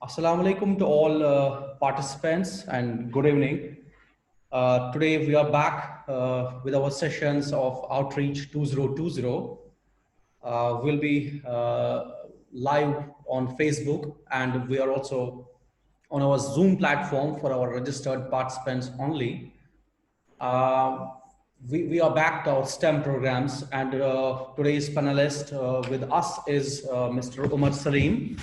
Assalamu alaikum to all participants and good evening. Today we are back with our sessions of Outreach 2020. We'll be live on Facebook and we are also on our Zoom platform for our registered participants only. We are back to our STEM programs and today's panelist with us is Mr. Umer Saleem.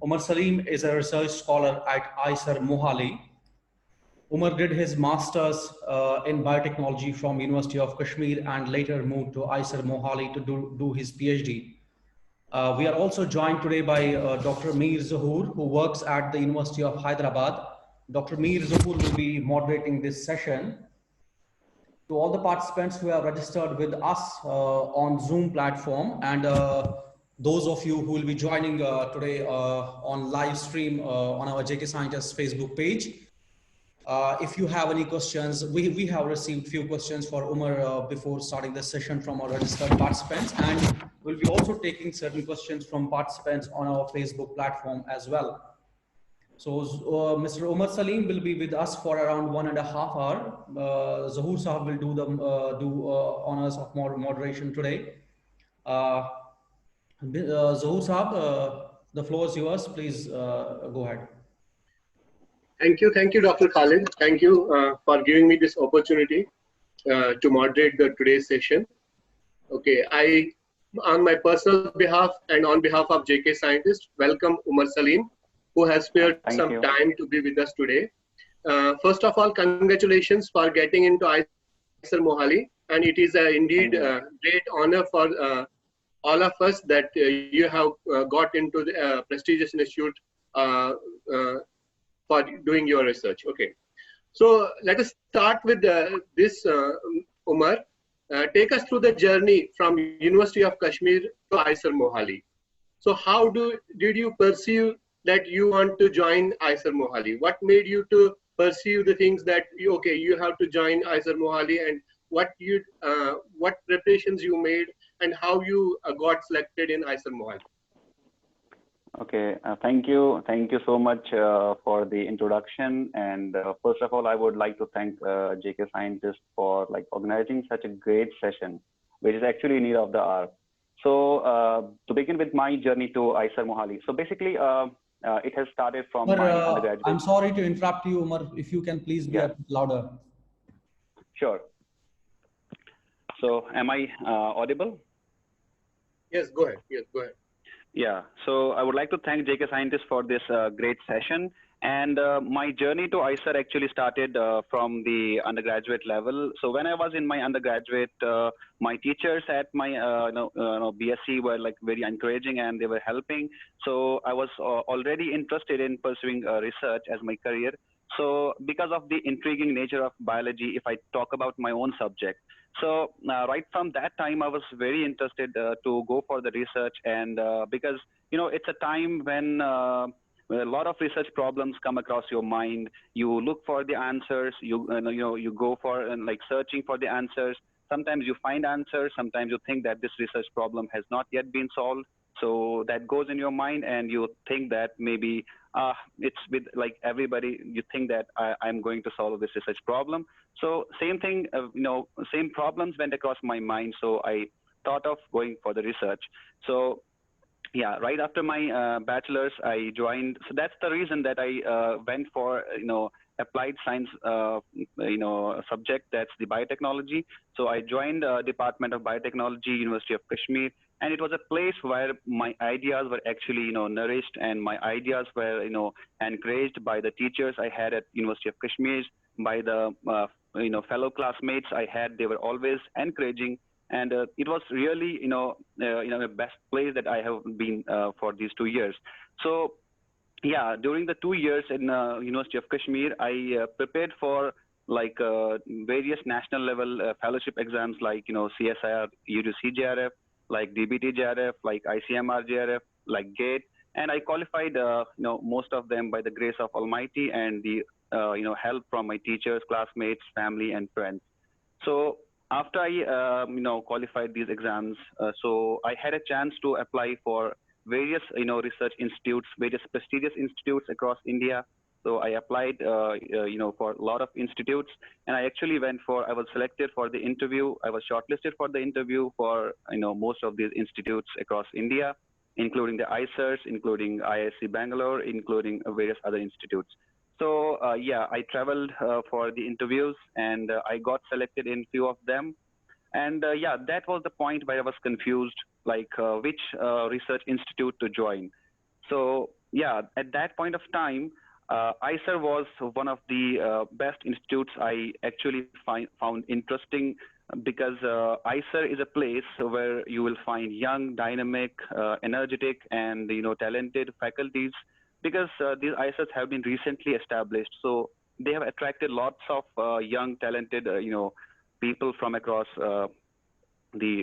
Umer Saleem is a research scholar at IISER Mohali. Umar did his master's in biotechnology from University of Kashmir and later moved to IISER Mohali to do his PhD. We are also joined today by Dr. Mir Zahoor, who works at the University of Hyderabad. Dr. Mir Zahoor will be moderating this session. To all the participants who have registered with us on Zoom platform and those of you who will be joining today on live stream on our JK Scientists Facebook page. If you have any questions, we have received few questions for Umar before starting the session from our registered participants, and we'll be also taking certain questions from participants on our Facebook platform as well. So Mr. Umer Saleem will be with us for around 1.5 hours. Zahoor Sahab will do the honors of moderation today. Zahoor Sahab, the floor is yours. Please go ahead. Thank you, Dr. Khalid. Thank you for giving me this opportunity to moderate today's session. Okay, on my personal behalf and on behalf of JK Scientists, welcome Umer Saleem, who has spared some time to be with us today. First of all, congratulations for getting into IISER Mohali, and it is indeed a great honor for all of us that you have got into the prestigious institute for doing your research. Okay, so let us start with this, Umar. Take us through the journey from University of Kashmir to IISER Mohali. So how did you perceive that you want to join IISER Mohali? What made you to pursue the things that you have to join IISER Mohali, and what preparations you made and how you got selected in IISER Mohali? Okay, thank you so much for the introduction. And first of all, I would like to thank JK Scientists for organizing such a great session, which is actually in need of the hour. So to begin with my journey to IISER Mohali. So basically, it has started from my undergraduate. I'm sorry to interrupt you, Umar. If you can please be a bit louder. Sure. So am I audible? Yes, go ahead. Yes, go ahead. Yeah, so I would like to thank JK Scientists for this great session. And my journey to IISER actually started from the undergraduate level. So when I was in my undergraduate, my teachers at my BSc were very encouraging and they were helping. So I was already interested in pursuing research as my career. So because of the intriguing nature of biology, if I talk about my own subject, so right from that time, I was very interested to go for the research, and because it's a time when a lot of research problems come across your mind. You look for the answers. You go for searching for the answers. Sometimes you find answers. Sometimes you think that this research problem has not yet been solved. So that goes in your mind, and you think that maybe it's with everybody. You think that I'm going to solve this research problem. So same thing, same problems went across my mind. So I thought of going for the research. So yeah, right after my bachelor's, I joined. So that's the reason that I went for applied science subject. That's the biotechnology. So I joined Department of Biotechnology, University of Kashmir. And it was a place where my ideas were actually, nourished, and my ideas were, encouraged by the teachers I had at University of Kashmir, by the, fellow classmates I had. They were always encouraging, and it was really, the best place that I have been for these 2 years. So, yeah, during the 2 years in University of Kashmir, I prepared for various national level fellowship exams like, CSIR, UGC-JRF, like DBT-JRF, like ICMR-JRF, like GATE, and I qualified, most of them by the grace of Almighty and the, help from my teachers, classmates, family, and friends. So after I, qualified these exams, so I had a chance to apply for various, research institutes, various prestigious institutes across India. So I applied, for a lot of institutes, and I actually I was selected for the interview. I was shortlisted for the interview for, most of these institutes across India, including the IISERs, including IISc Bangalore, including various other institutes. So yeah, I traveled for the interviews, and I got selected in few of them. And yeah, that was the point where I was confused, like which research institute to join. So yeah, at that point of time, IISER was one of the best institutes I actually found interesting, because IISER is a place where you will find young, dynamic, energetic, and talented faculties, because these IISERs have been recently established. So they have attracted lots of young, talented, people from across the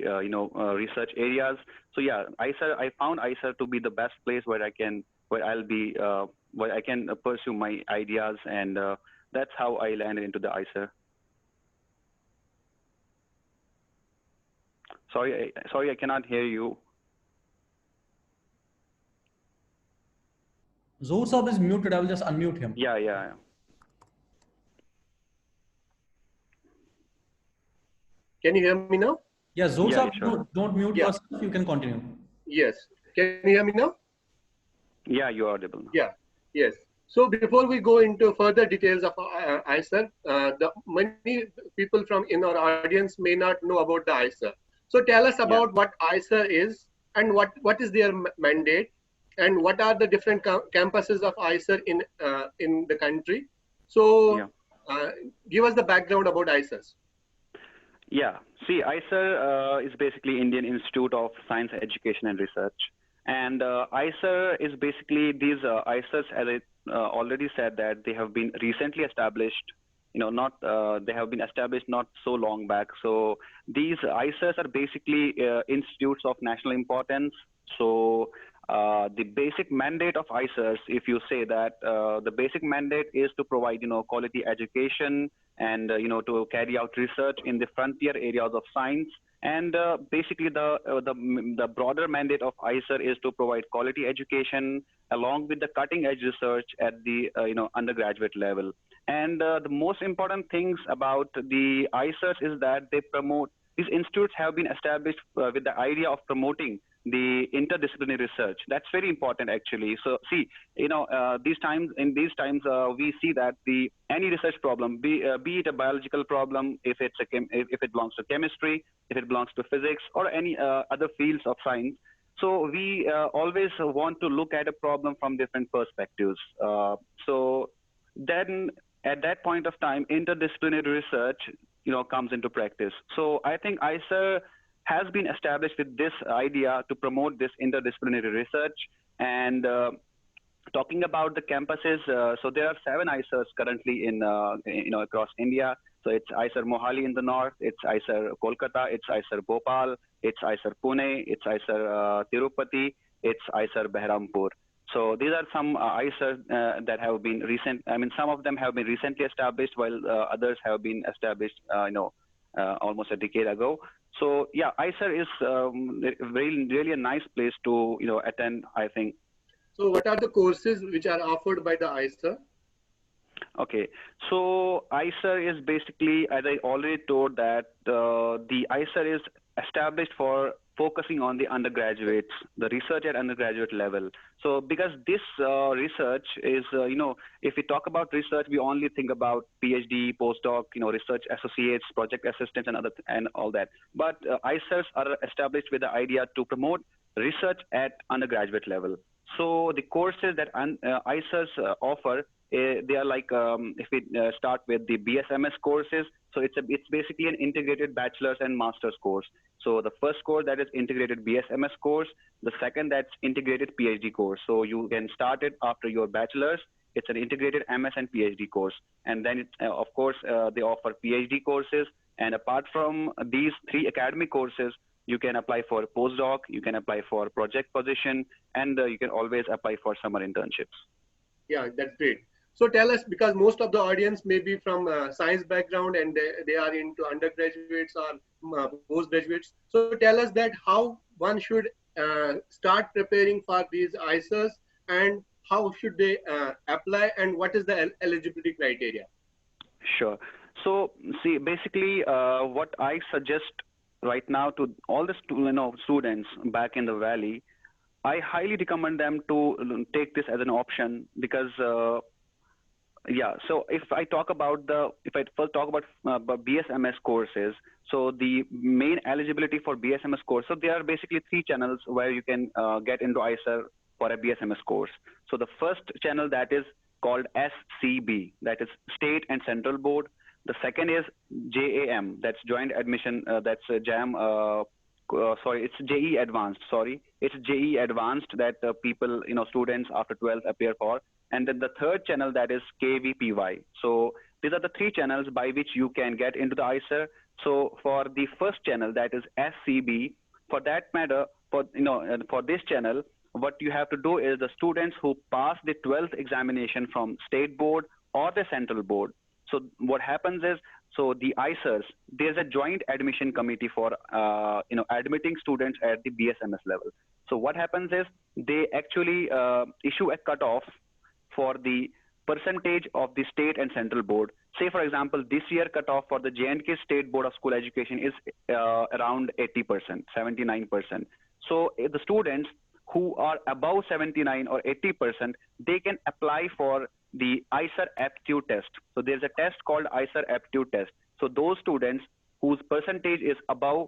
research areas. So yeah, I found IISER to be the best place where I'll be where I can pursue my ideas, and that's how I landed into the IISER. Sorry, I cannot hear you. Zoor Saab is muted. I will just unmute him. Yeah. Can you hear me now? Yeah, Zoor Yeah, Saab, sure. don't mute yourself. You can continue. Yes. Can you hear me now? Yeah, you're audible now. Yeah. Yes. So before we go into further details of IISER, many people from in our audience may not know about the IISER. So tell us about what IISER is, and what is their mandate, and what are the different campuses of IISER in the country. So give us the background about IISERs. Yeah. See, IISER is basically Indian Institute of Science, Education and Research. And IISER is basically these IISERs, as I already said, that they have been recently established. They have been established not so long back. So these IISERs are basically institutes of national importance. So the basic mandate of IISERs, if you say that, the basic mandate is to provide, quality education, and to carry out research in the frontier areas of science. And basically, the broader mandate of IISER is to provide quality education along with the cutting-edge research at the undergraduate level. And the most important things about the IISERs is that they promote. These institutes have been established with the idea of promoting the interdisciplinary research. That's very important, actually. So, see, in these times, we see that any research problem, be it a biological problem, if it belongs to chemistry, if it belongs to physics, or any other fields of science. So we always want to look at a problem from different perspectives. So then, at that point of time, interdisciplinary research, comes into practice. So I think IISER has been established with this idea to promote this interdisciplinary research. And talking about the campuses, so there are 7 IISERs currently in across India. So it's IISER Mohali in the north, it's IISER Kolkata, it's IISER Bhopal, it's IISER Pune, it's IISER Tirupati, it's IISER Behrampur. So these are some IISERs that have been some of them have been recently established, while others have been established, almost a decade ago. So yeah, IISER is really a nice place to attend, I think. So what are the courses which are offered by the IISER? Okay, so IISER is basically, as I already told, that the IISER is established for focusing on the undergraduates, the research at undergraduate level. So because this research is, if we talk about research, we only think about Ph.D, postdoc, research associates, project assistants, and all that. But IISERs are established with the idea to promote research at undergraduate level. So the courses that IISERs offer, they are like, if we start with the BSMS courses, so it's basically an integrated bachelor's and master's course. So the first course, that is integrated BSMS course, the second, that's integrated PhD course. So you can start it after your bachelor's. It's an integrated MS and PhD course. And then, of course, they offer PhD courses. And apart from these 3 academic courses, you can apply for postdoc, you can apply for project position, and you can always apply for summer internships. Yeah, that's great. So tell us, because most of the audience may be from science background and they are into undergraduates or postgraduates. So tell us that how one should start preparing for these IISERs, and how should they apply, and what is the eligibility criteria? Sure. So, see, basically, what I suggest right now to all the students back in the valley, I highly recommend them to take this as an option because yeah, so if I first talk about BSMS courses, so the main eligibility for BSMS course, so there are basically three channels where you can get into IISER for a BSMS course. So the first channel, that is called SCB, that is State and Central Board. The second is JAM, that's Joint Admission, that's JAM, sorry, it's JE Advanced, sorry. It's JE Advanced that people, students after 12th appear for. And then the third channel, that is KVPY. So these are the three channels by which you can get into the IISER. So for the first channel, that is SCB, for that matter, for this channel, what you have to do is the students who pass the 12th examination from state board or the central board. So what happens is, so the IISERs, there's a joint admission committee for admitting students at the BSMS level. So what happens is they actually issue a cutoff for the percentage of the state and central board. Say, for example, this year cutoff for the J&K State Board of School Education is around 80%, 79%. So the students who are above 79 or 80%, they can apply for the IISER aptitude test. So there's a test called IISER aptitude test. So those students whose percentage is above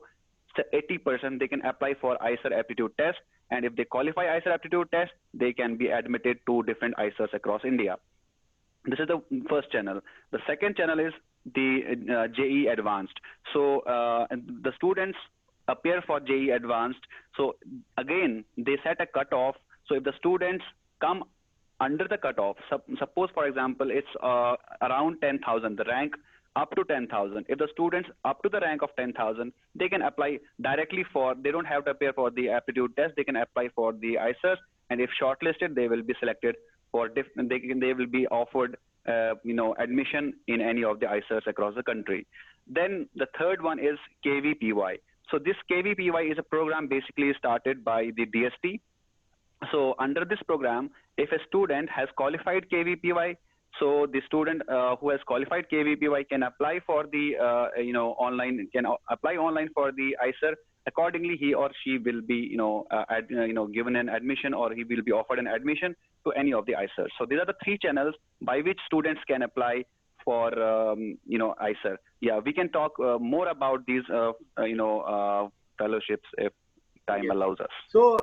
80%, they can apply for IISER aptitude test. And if they qualify IISER aptitude test, they can be admitted to different IISERs across India. This is the first channel. The second channel is the JE Advanced. So the students appear for JE Advanced. So again, they set a cutoff. So if the students come under the cutoff, suppose for example, it's around 10,000, the rank up to 10,000. If the students up to the rank of 10,000, they can apply directly for, they don't have to appear for the aptitude test, they can apply for the IISERs, and if shortlisted, they will be selected for, they will be offered admission in any of the IISERs across the country. Then the third one is KVPY. So this KVPY is a program basically started by the DST. So under this program, if a student has qualified KVPY, so the student who has qualified KVPY can apply for the online, can apply online for the IISER. Accordingly, he or she will be given an admission, or he will be offered an admission to any of the IISERs. So these are the three channels by which students can apply for IISER. Yeah, we can talk more about these fellowships if time allows us. So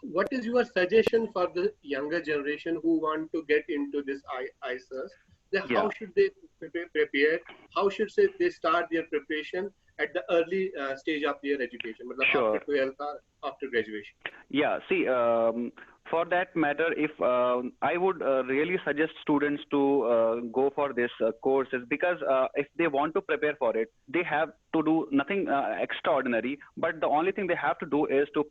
what is your suggestion for the younger generation who want to get into this IISERs? How should they prepare? How should they start their preparation at the early stage of their education, sure. After 12th or after graduation? Yeah, see, for that matter, if I would really suggest students to go for this courses, because if they want to prepare for it, they have to do nothing extraordinary, but the only thing they have to do is to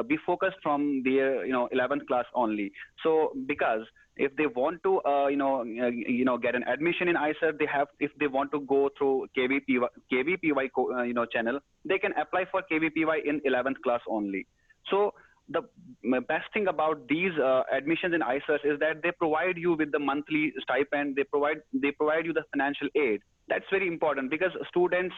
be focused from their 11th class only. So because if they want to get an admission in IISER, they have, if they want to go through KVPY channel, they can apply for KVPY in 11th class only. So the best thing about these admissions in IISERs is that they provide you with the monthly stipend, they provide you the financial aid. That's very important, because students,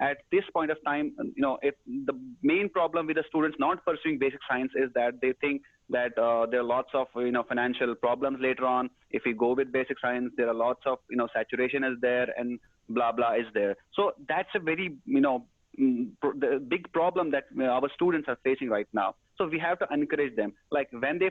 at this point of time, if the main problem with the students not pursuing basic science is that they think that there are lots of financial problems later on. If we go with basic science, there are lots of saturation is there and blah blah is there. So that's a very the big problem that our students are facing right now. So we have to encourage them, like when they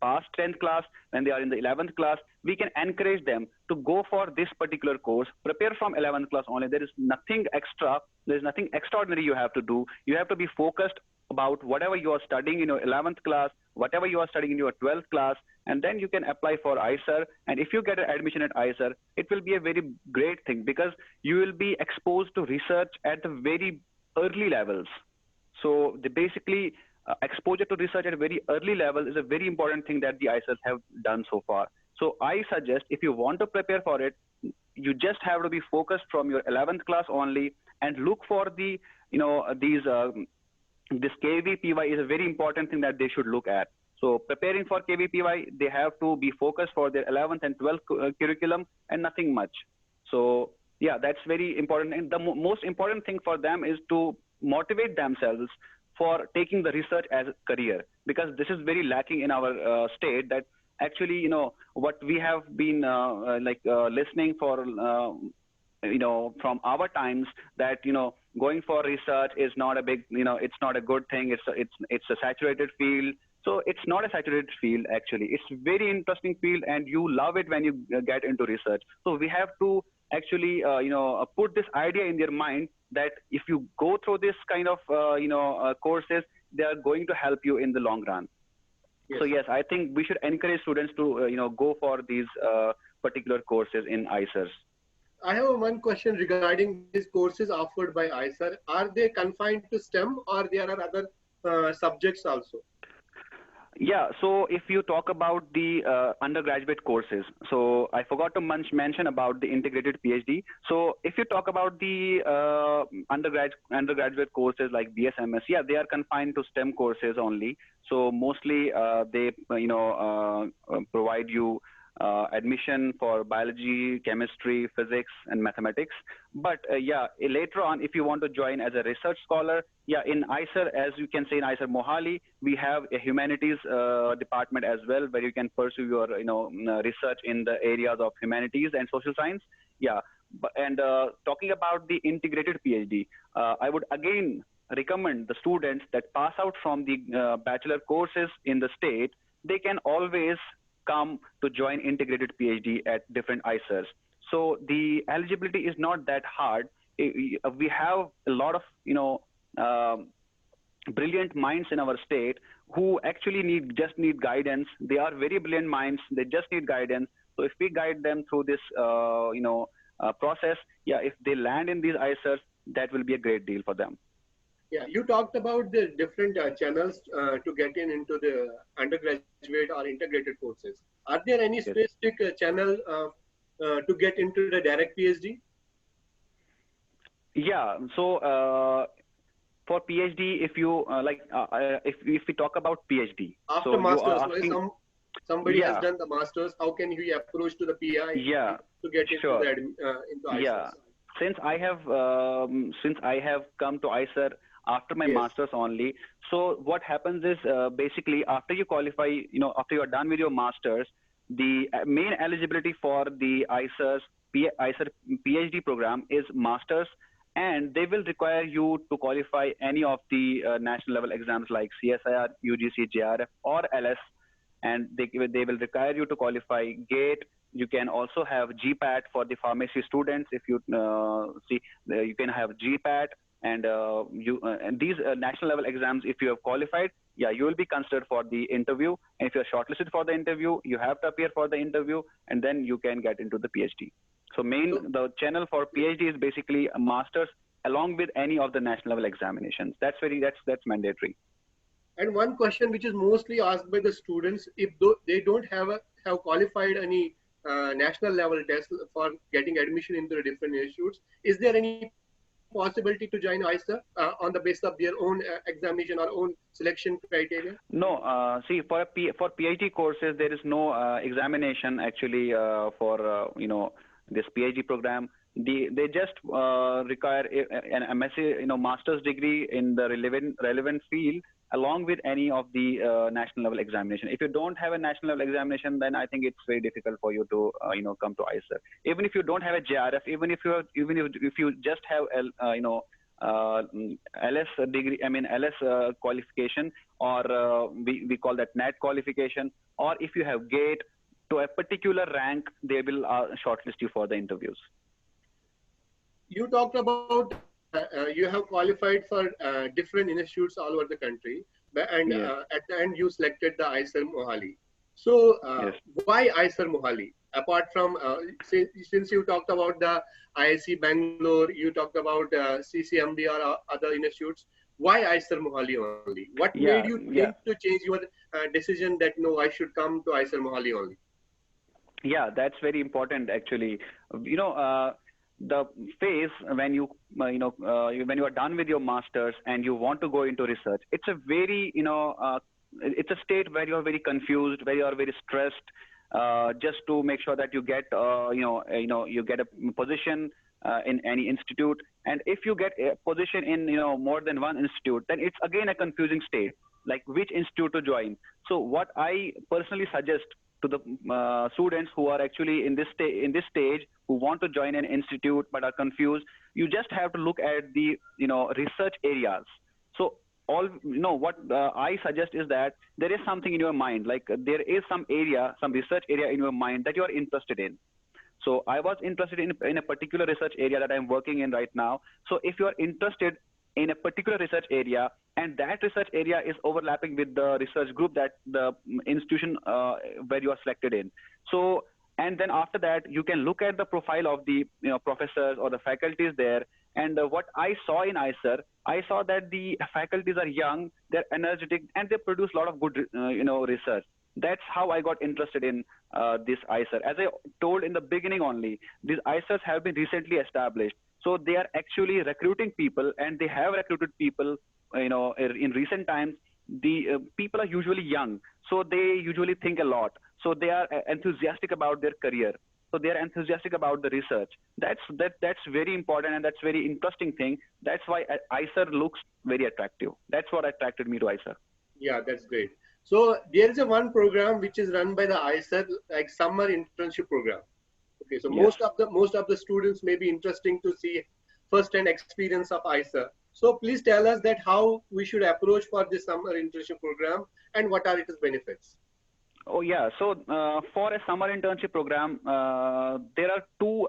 pass 10th class, when they are in the 11th class, we can encourage them to go for this particular course, prepare from 11th class only. There is nothing extra, there is nothing extraordinary you have to do. You have to be focused about whatever you are studying in your 11th class, whatever you are studying in your 12th class, and then you can apply for IISER. And if you get an admission at IISER, it will be a very great thing, because you will be exposed to research at the very early levels. So basically, exposure to research at a very early level is a very important thing that the IISERs have done so far. So I suggest if you want to prepare for it, you just have to be focused from your 11th class only and look for the, this KVPY is a very important thing that they should look at. So preparing for KVPY, they have to be focused for their 11th and 12th curriculum and nothing much. So yeah, that's very important. And the most important thing for them is to motivate themselves for taking the research as a career, because this is very lacking in our state. That actually, what we have been listening for, from our times, that going for research is not a big, it's not a good thing. It's a saturated field. So it's not a saturated field actually. It's a very interesting field, and you love it when you get into research. So we have to actually, put this idea in their mind that if you go through this kind of, courses, they are going to help you in the long run. Yes. So yes, I think we should encourage students to, go for these particular courses in IISERs. I have one question regarding these courses offered by IISER. Are they confined to STEM, or there are other subjects also? Yeah, so if you talk about the undergraduate courses, so I forgot to mention about the integrated PhD. So if you talk about the undergraduate courses like BSMS, yeah, they are confined to STEM courses only. So mostly they provide you admission for biology, chemistry, physics, and mathematics. But yeah, later on, if you want to join as a research scholar, yeah, in IISER, as you can say in IISER Mohali, we have a humanities department as well, where you can pursue your research in the areas of humanities and social science. Yeah, and talking about the integrated PhD, I would again recommend the students that pass out from the bachelor courses in the state, they can always come to join integrated PhD at different IISERs. So the eligibility is not that hard. We have a lot of brilliant minds in our state who actually just need guidance. They are very brilliant minds. They just need guidance. So if we guide them through this process, yeah, if they land in these IISERs, that will be a great deal for them. Yeah, you talked about the different channels to get into the undergraduate or integrated courses. Are there any specific channel to get into the direct PhD? Yeah, so for PhD, if you if we talk about PhD, after so masters, somebody has done the masters, how can he approach to the PI to get into IISER? Yeah, since I have come to IISER after my master's only. So what happens is basically after you qualify, after you are done with your master's, the main eligibility for the IISER PhD program is master's, and they will require you to qualify any of the national level exams like CSIR, UGC, JRF, or LS, and they will require you to qualify GATE. You can also have GPAT for the pharmacy students. If you see, you can have GPAT. And and these national level exams, if you have qualified, yeah, you will be considered for the interview. And if you're shortlisted for the interview, you have to appear for the interview, and then you can get into the PhD. So the channel for PhD is basically a master's along with any of the national level examinations. That's mandatory. And one question which is mostly asked by the students, if they don't have qualified any national level test for getting admission into the different institutes, is there any possibility to join IISER on the basis of their own examination or own selection criteria? No, see, for PhD courses, there is no examination actually for this PhD program. They just require an MSc, master's degree in the relevant field, along with any of the national level examination. If you don't have a national level examination, then I think it's very difficult for you to come to IISER. Even if you don't have a JRF, even if you just have LS degree, LS qualification, or we call that NAT qualification, or if you have GATE to a particular rank, they will shortlist you for the interviews. You talked about you have qualified for different institutes all over the country, and at the end you selected the IISER Mohali. So why IISER Mohali? Apart from, since you talked about the IISc Bangalore, you talked about CCMB or other institutes, Why IISER Mohali only? What made Yeah, you yeah. think to change your decision that no, I should come to IISER Mohali only? Yeah, that's very important actually. You know, the phase when when you are done with your masters and you want to go into research, it's a very, it's a state where you are very confused, where you are very stressed, just to make sure that you get, you get a position in any institute. And if you get a position in, more than one institute, then it's again a confusing state, like which institute to join. So what I personally suggest to the students who are actually in this stage, who want to join an institute but are confused, you just have to look at the, research areas. So all, what I suggest is that there is something in your mind, like there is some area, some research area in your mind that you are interested in. So I was interested in a particular research area that I'm working in right now. So if you are interested in a particular research area, and that research area is overlapping with the research group that the institution where you are selected in. So, and then after that, you can look at the profile of the, professors or the faculties there. And what I saw in IISER, I saw that the faculties are young, they're energetic, and they produce a lot of good, research. That's how I got interested in this IISER. As I told in the beginning only, these IISERs have been recently established. So they are actually recruiting people, and they have recruited people, in recent times. The people are usually young, so they usually think a lot. So they are enthusiastic about their career. So they are enthusiastic about the research. That's very important, and that's very interesting thing. That's why IISER looks very attractive. That's what attracted me to IISER. Yeah, that's great. So there is a one program which is run by the IISER, like summer internship program. Okay, so Yes. most of the students may be interesting to see first-hand experience of IISER. So please tell us that how we should approach for this summer internship program and what are its benefits. Oh yeah. So for a summer internship program, there are two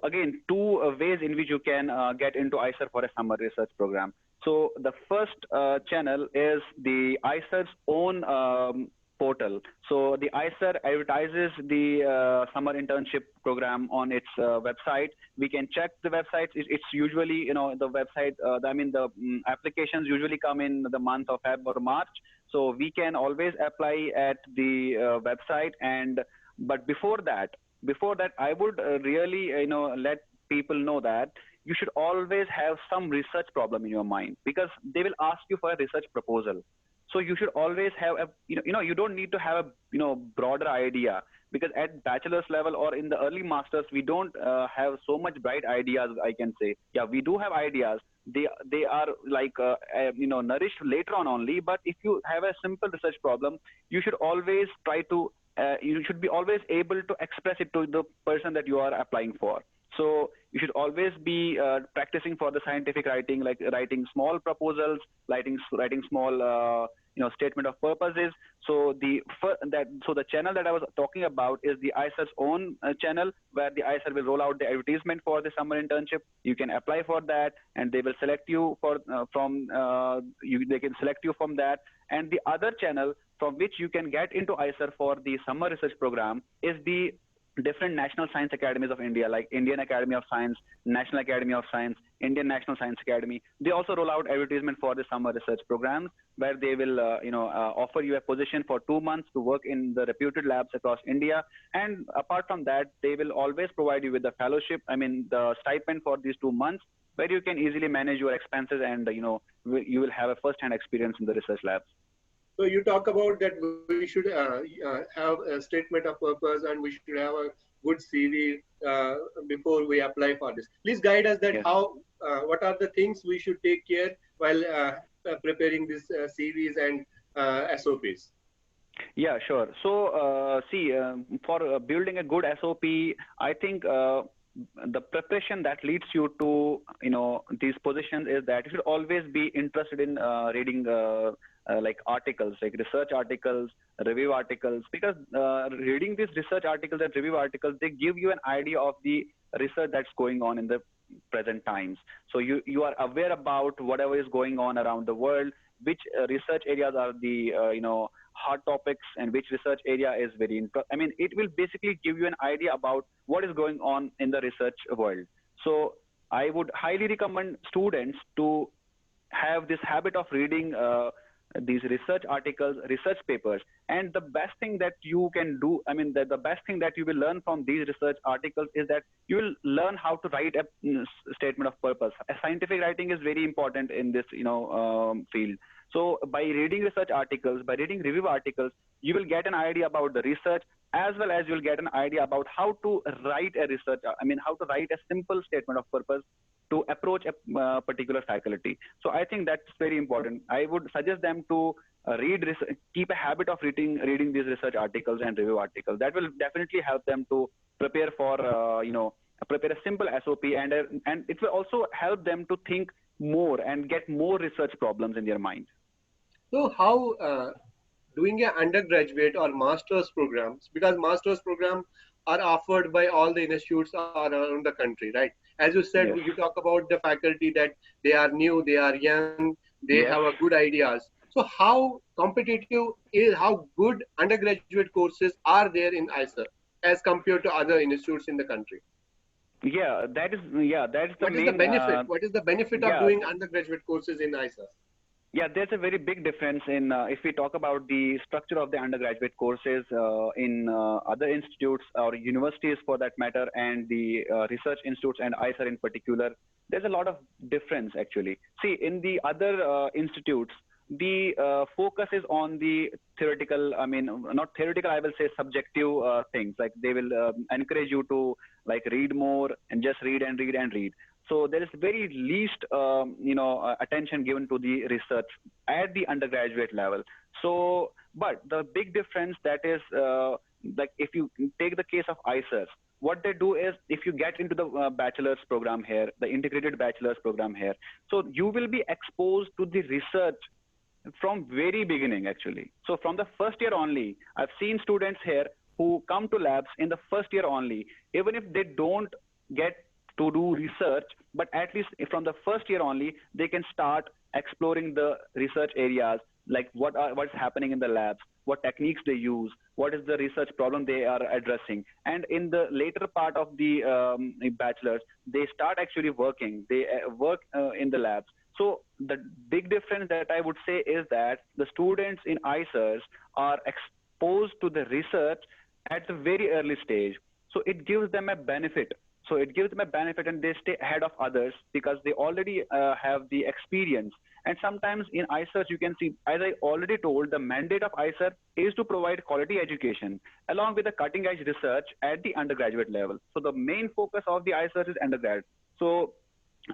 ways in which you can get into IISER for a summer research program. So the first channel is the IISER's own portal. So the IISER advertises the summer internship program on its website. We can check the website. It's usually, the website. The applications usually come in the month of Feb or March. So we can always apply at the website. And but before that, I would really, let people know that you should always have some research problem in your mind, because they will ask you for a research proposal. So you should always have a, you don't need to have a, broader idea, because at bachelor's level or in the early masters, we don't have so much bright ideas, I can say. Yeah, we do have ideas. They are like, nourished later on only. But if you have a simple research problem, you should always try to, you should be always able to express it to the person that you are applying for. So you should always be practicing for the scientific writing, like writing small proposals, writing small, statement of purposes. So the channel that I was talking about is the IISER's own channel, where the IISER will roll out the advertisement for the summer internship. You can apply for that, and they will select you for they can select you from that. And the other channel from which you can get into IISER for the summer research program is the different national science academies of India, like Indian Academy of Science, National Academy of Science, Indian National Science Academy. They also roll out advertisement for the summer research programs, where they will, offer you a position for 2 months to work in the reputed labs across India. And apart from that, they will always provide you with the fellowship, the stipend for these 2 months, where you can easily manage your expenses, and, you will have a first-hand experience in the research labs. So you talk about that we should have a statement of purpose and we should have a good CV before we apply for this. Please guide us that Yes. what are the things we should take care while preparing these CVs and SOPs. Yeah, sure. So, see, for building a good SOP, I think the preparation that leads you to, these positions is that you should always be interested in reading like articles, like research articles, review articles, because reading these research articles and review articles, they give you an idea of the research that's going on in the present times. So you are aware about whatever is going on around the world, which research areas are the, hot topics, and which research area is very it will basically give you an idea about what is going on in the research world. So I would highly recommend students to have this habit of reading these research articles, research papers. And the best thing that you can do, I mean, the best thing that you will learn from these research articles is that you will learn how to write a statement of purpose. Scientific writing is very important in this, field. So by reading research articles, by reading review articles, you will get an idea about the research, as well as you'll get an idea about how to write a research, I mean, how to write a simple statement of purpose to approach a particular faculty. So I think that's very important. I would suggest them to keep a habit of reading these research articles and review articles. That will definitely help them to prepare for, prepare a simple SOP, and it will also help them to think more and get more research problems in their mind. So how doing an undergraduate or master's programs, because master's programs are offered by all the institutes around the country, right? As you said, Yes. you talk about the faculty that they are new, they are young, they Yes. have a good ideas. So how competitive is, how good undergraduate courses are there in IISER as compared to other institutes in the country? That's the What is the main. benefit? What is the benefit of Yeah, doing undergraduate courses in IISER? Yeah, there's a very big difference in if we talk about the structure of the undergraduate courses in other institutes or universities for that matter, and the research institutes and IISER in particular. There's a lot of difference actually. See, in the other institutes, the focus is on the theoretical, I mean, not theoretical, I will say subjective things. Like they will encourage you to like read more and just read and read and read. So there is very least, attention given to the research at the undergraduate level. So, but the big difference that is, like if you take the case of IISERs, what they do is if you get into the bachelor's program here, the integrated bachelor's program here, so you will be exposed to the research from very beginning actually. So from the first year only, I've seen students here who come to labs in the first year only, even if they don't get to do research, but at least from the first year only, they can start exploring the research areas, like what's happening in the labs, what techniques they use, what is the research problem they are addressing. And in the later part of the bachelor's, they start actually working. They work in the labs. So the big difference that I would say is that the students in IISERs are exposed to the research at the very early stage. So it gives them a benefit. So it gives them a benefit, and they stay ahead of others because they already have the experience. And sometimes in IISERs, you can see, as I already told, the mandate of IISER is to provide quality education along with the cutting edge research at the undergraduate level. So the main focus of the IISERs is undergrad. So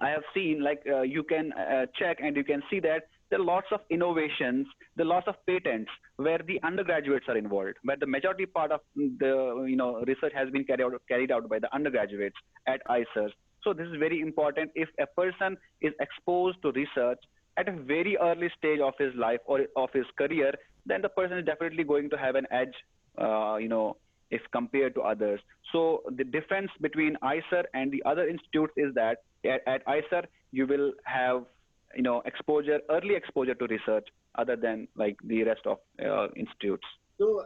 I have seen, like you can check and you can see that there are lots of innovations, there are lots of patents where the undergraduates are involved, where the majority part of the research has been carried out by the undergraduates at IISERs. So this is very important. If a person is exposed to research at a very early stage of his life or of his career, then the person is definitely going to have an edge, if compared to others. So the difference between IISER and the other institutes is that at IISER you will have early exposure to research, other than like the rest of institutes. So,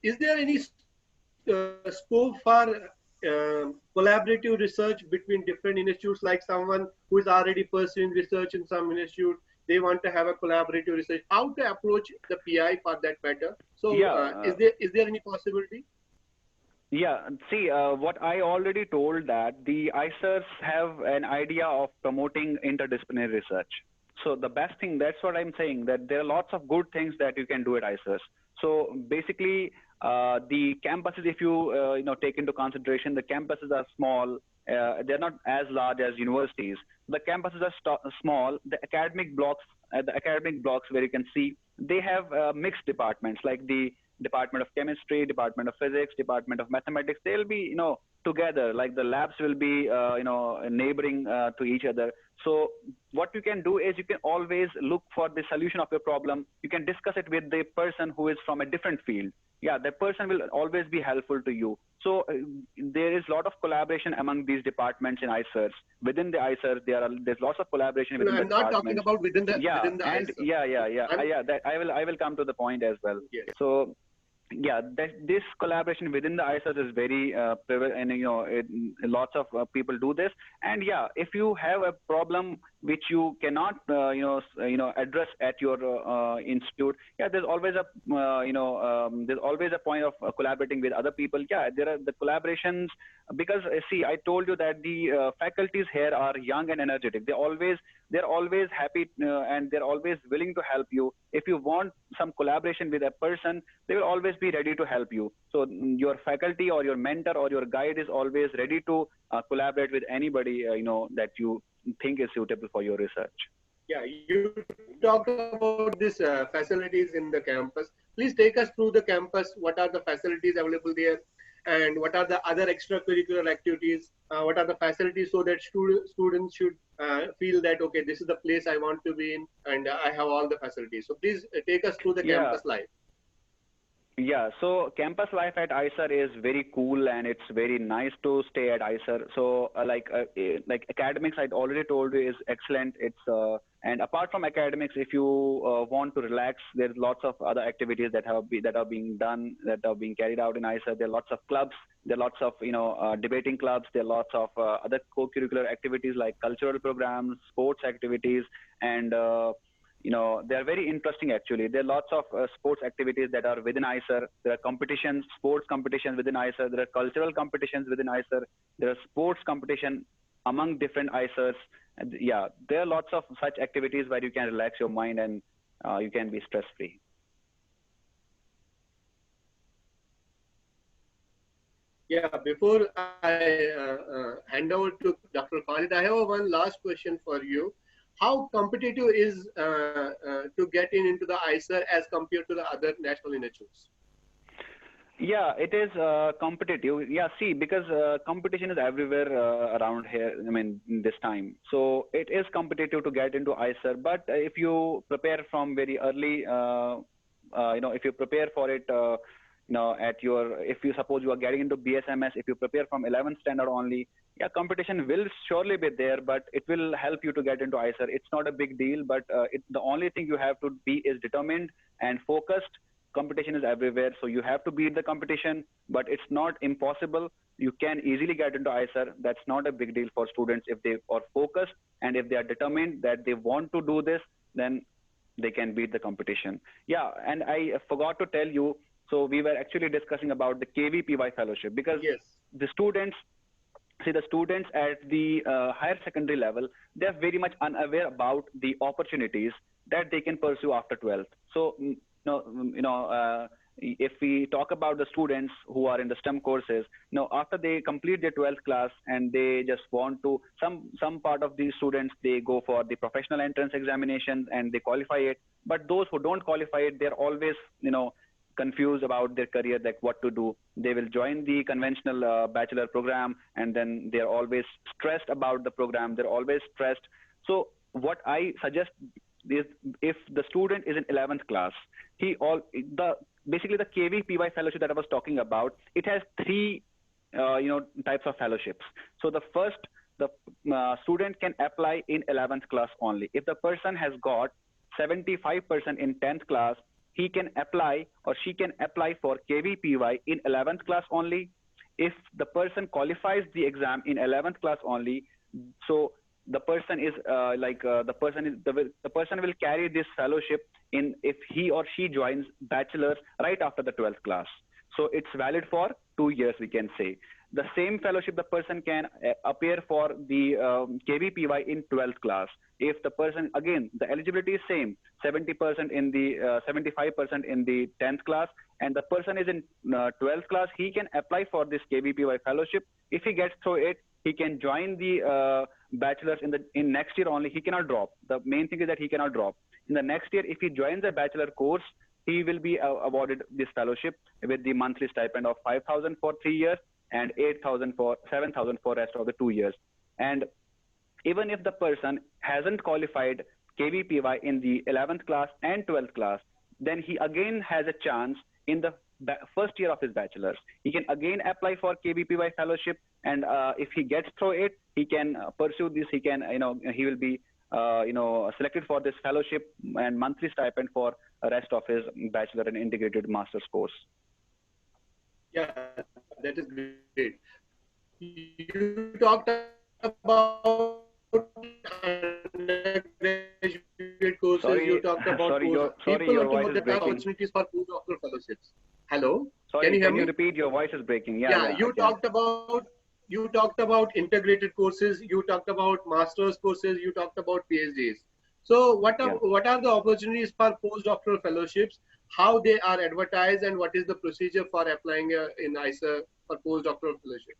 is there any scope for collaborative research between different institutes, like someone who is already pursuing research in some institute, they want to have a collaborative research, how to approach the PI for that matter? So is there any possibility? Yeah, see, what I already told, that the IISERs have an idea of promoting interdisciplinary research. So the best thing, that's what I'm saying, that there are lots of good things that you can do at IISERs. So basically, the campuses, if you take into consideration, the campuses are small. They're not as large as universities. The campuses are small. The academic blocks where you can see, they have mixed departments, like the Department of Chemistry, Department of Physics, Department of Mathematics. They'll be together, like the labs will be neighboring to each other. So what you can do is you can always look for the solution of your problem. You can discuss it with the person who is from a different field. Yeah, that person will always be helpful to you. So there is a lot of collaboration among these departments in IISERs. Within the IISERs, there's lots of collaboration within the I'm not talking departments. about within the And IISER. that I will come to the point as well. Yes. So yeah, this collaboration within the IISERs is very prevalent, and lots of people do this. And yeah, if you have a problem which you cannot address at your institute, yeah, there's always a there's always a point of collaborating with other people. Yeah, there are the collaborations, because see, I told you that the faculties here are young and energetic. They're always happy and they're always willing to help you. If you want some collaboration with a person, they will always be ready to help you. So your faculty or your mentor or your guide is always ready to collaborate with anybody that you think is suitable for your research. Yeah, you talked about these facilities in the campus. Please take us through the campus. What are the facilities available there, and what are the other extracurricular activities? What are the facilities so that students should feel that, okay, this is the place I want to be in, and I have all the facilities. So please take us through the Yeah. campus life. Yeah, so campus life at IISER is very cool, and it's very nice to stay at IISER. So like academics, I already told you, is excellent. It's and apart from academics, if you want to relax, there's lots of other activities that are being done, that are being carried out in IISER. There are lots of clubs. There are lots of debating clubs. There are lots of other co-curricular activities like cultural programs, sports activities, and they are very interesting actually. There are lots of sports activities that are within IISER. There are competitions, sports competitions within IISER. There are cultural competitions within IISER. There are sports competition among different IISERs. And yeah, there are lots of such activities where you can relax your mind and you can be stress free. Yeah, before I hand over to Dr. Khalid, I have one last question for you. How competitive is to get into the IISER as compared to the other national institutes? Yeah, it is competitive. Yeah, see, because competition is everywhere around here. I mean, in this time, so it is competitive to get into IISER. But if you prepare from very early, if you prepare for it, at your, if you suppose you are getting into BSMS, if you prepare from 11th standard only, yeah, competition will surely be there, but it will help you to get into IISER. It's not a big deal, but the only thing you have to be is determined and focused. Competition is everywhere, so you have to beat the competition, but it's not impossible. You can easily get into IISER. That's not a big deal for students if they are focused and if they are determined that they want to do this, then they can beat the competition. Yeah, and I forgot to tell you, so we were actually discussing about the KVPY fellowship, because Yes. the students, see, the students at the higher secondary level, they're very much unaware about the opportunities that they can pursue after 12th. So, if we talk about the students who are in the STEM courses, after they complete their 12th class and they just want to, some part of these students, they go for the professional entrance examinations and they qualify it. But those who don't qualify it, they're always, confused about their career, like what to do. They will join the conventional bachelor program, and then they're always stressed about the program. They're always stressed. So what I suggest is, if the student is in 11th class, basically the KVPY fellowship that I was talking about, it has three types of fellowships. So the first, the student can apply in 11th class only. If the person has got 75% in 10th class, he can apply or she can apply for KVPY in 11th class only. If the person qualifies the exam in 11th class only, so the person is the person will carry this fellowship in, if he or she joins bachelor's right after the 12th class. So it's valid for 2 years, we can say. The same fellowship, the person can appear for the KVPY in 12th class. If the person, again, the eligibility is same, 70% in the 75% in the 10th class, and the person is in 12th class, he can apply for this KVPY fellowship. If he gets through it, he can join the bachelor's in next year only. He cannot drop. The main thing is that he cannot drop. In the next year, if he joins a bachelor course, he will be awarded this fellowship with the monthly stipend of 5,000 for 3 years and 7,000 for rest of the 2 years. And even if the person hasn't qualified KVPY in the 11th class and 12th class, then he again has a chance in the first year of his bachelor's. He can again apply for KVPY fellowship, and if he gets through it, he can pursue this. He can, he will be, selected for this fellowship and monthly stipend for the rest of his bachelor and integrated master's course. Yeah, that is great. You talked about IISER undergraduate courses, you talked about post. Sorry, People your want to voice know is the breaking. opportunities for postdoctoral fellowships. Hello, can Sorry, you hear can you me? repeat? Your voice is breaking. Yeah, Yeah, yeah, I can. you talked about integrated courses, you talked about master's courses, you talked about PhDs. So Yeah. what are the opportunities for postdoctoral fellowships? How they are advertised, and what is the procedure for applying in IISER for postdoctoral fellowship?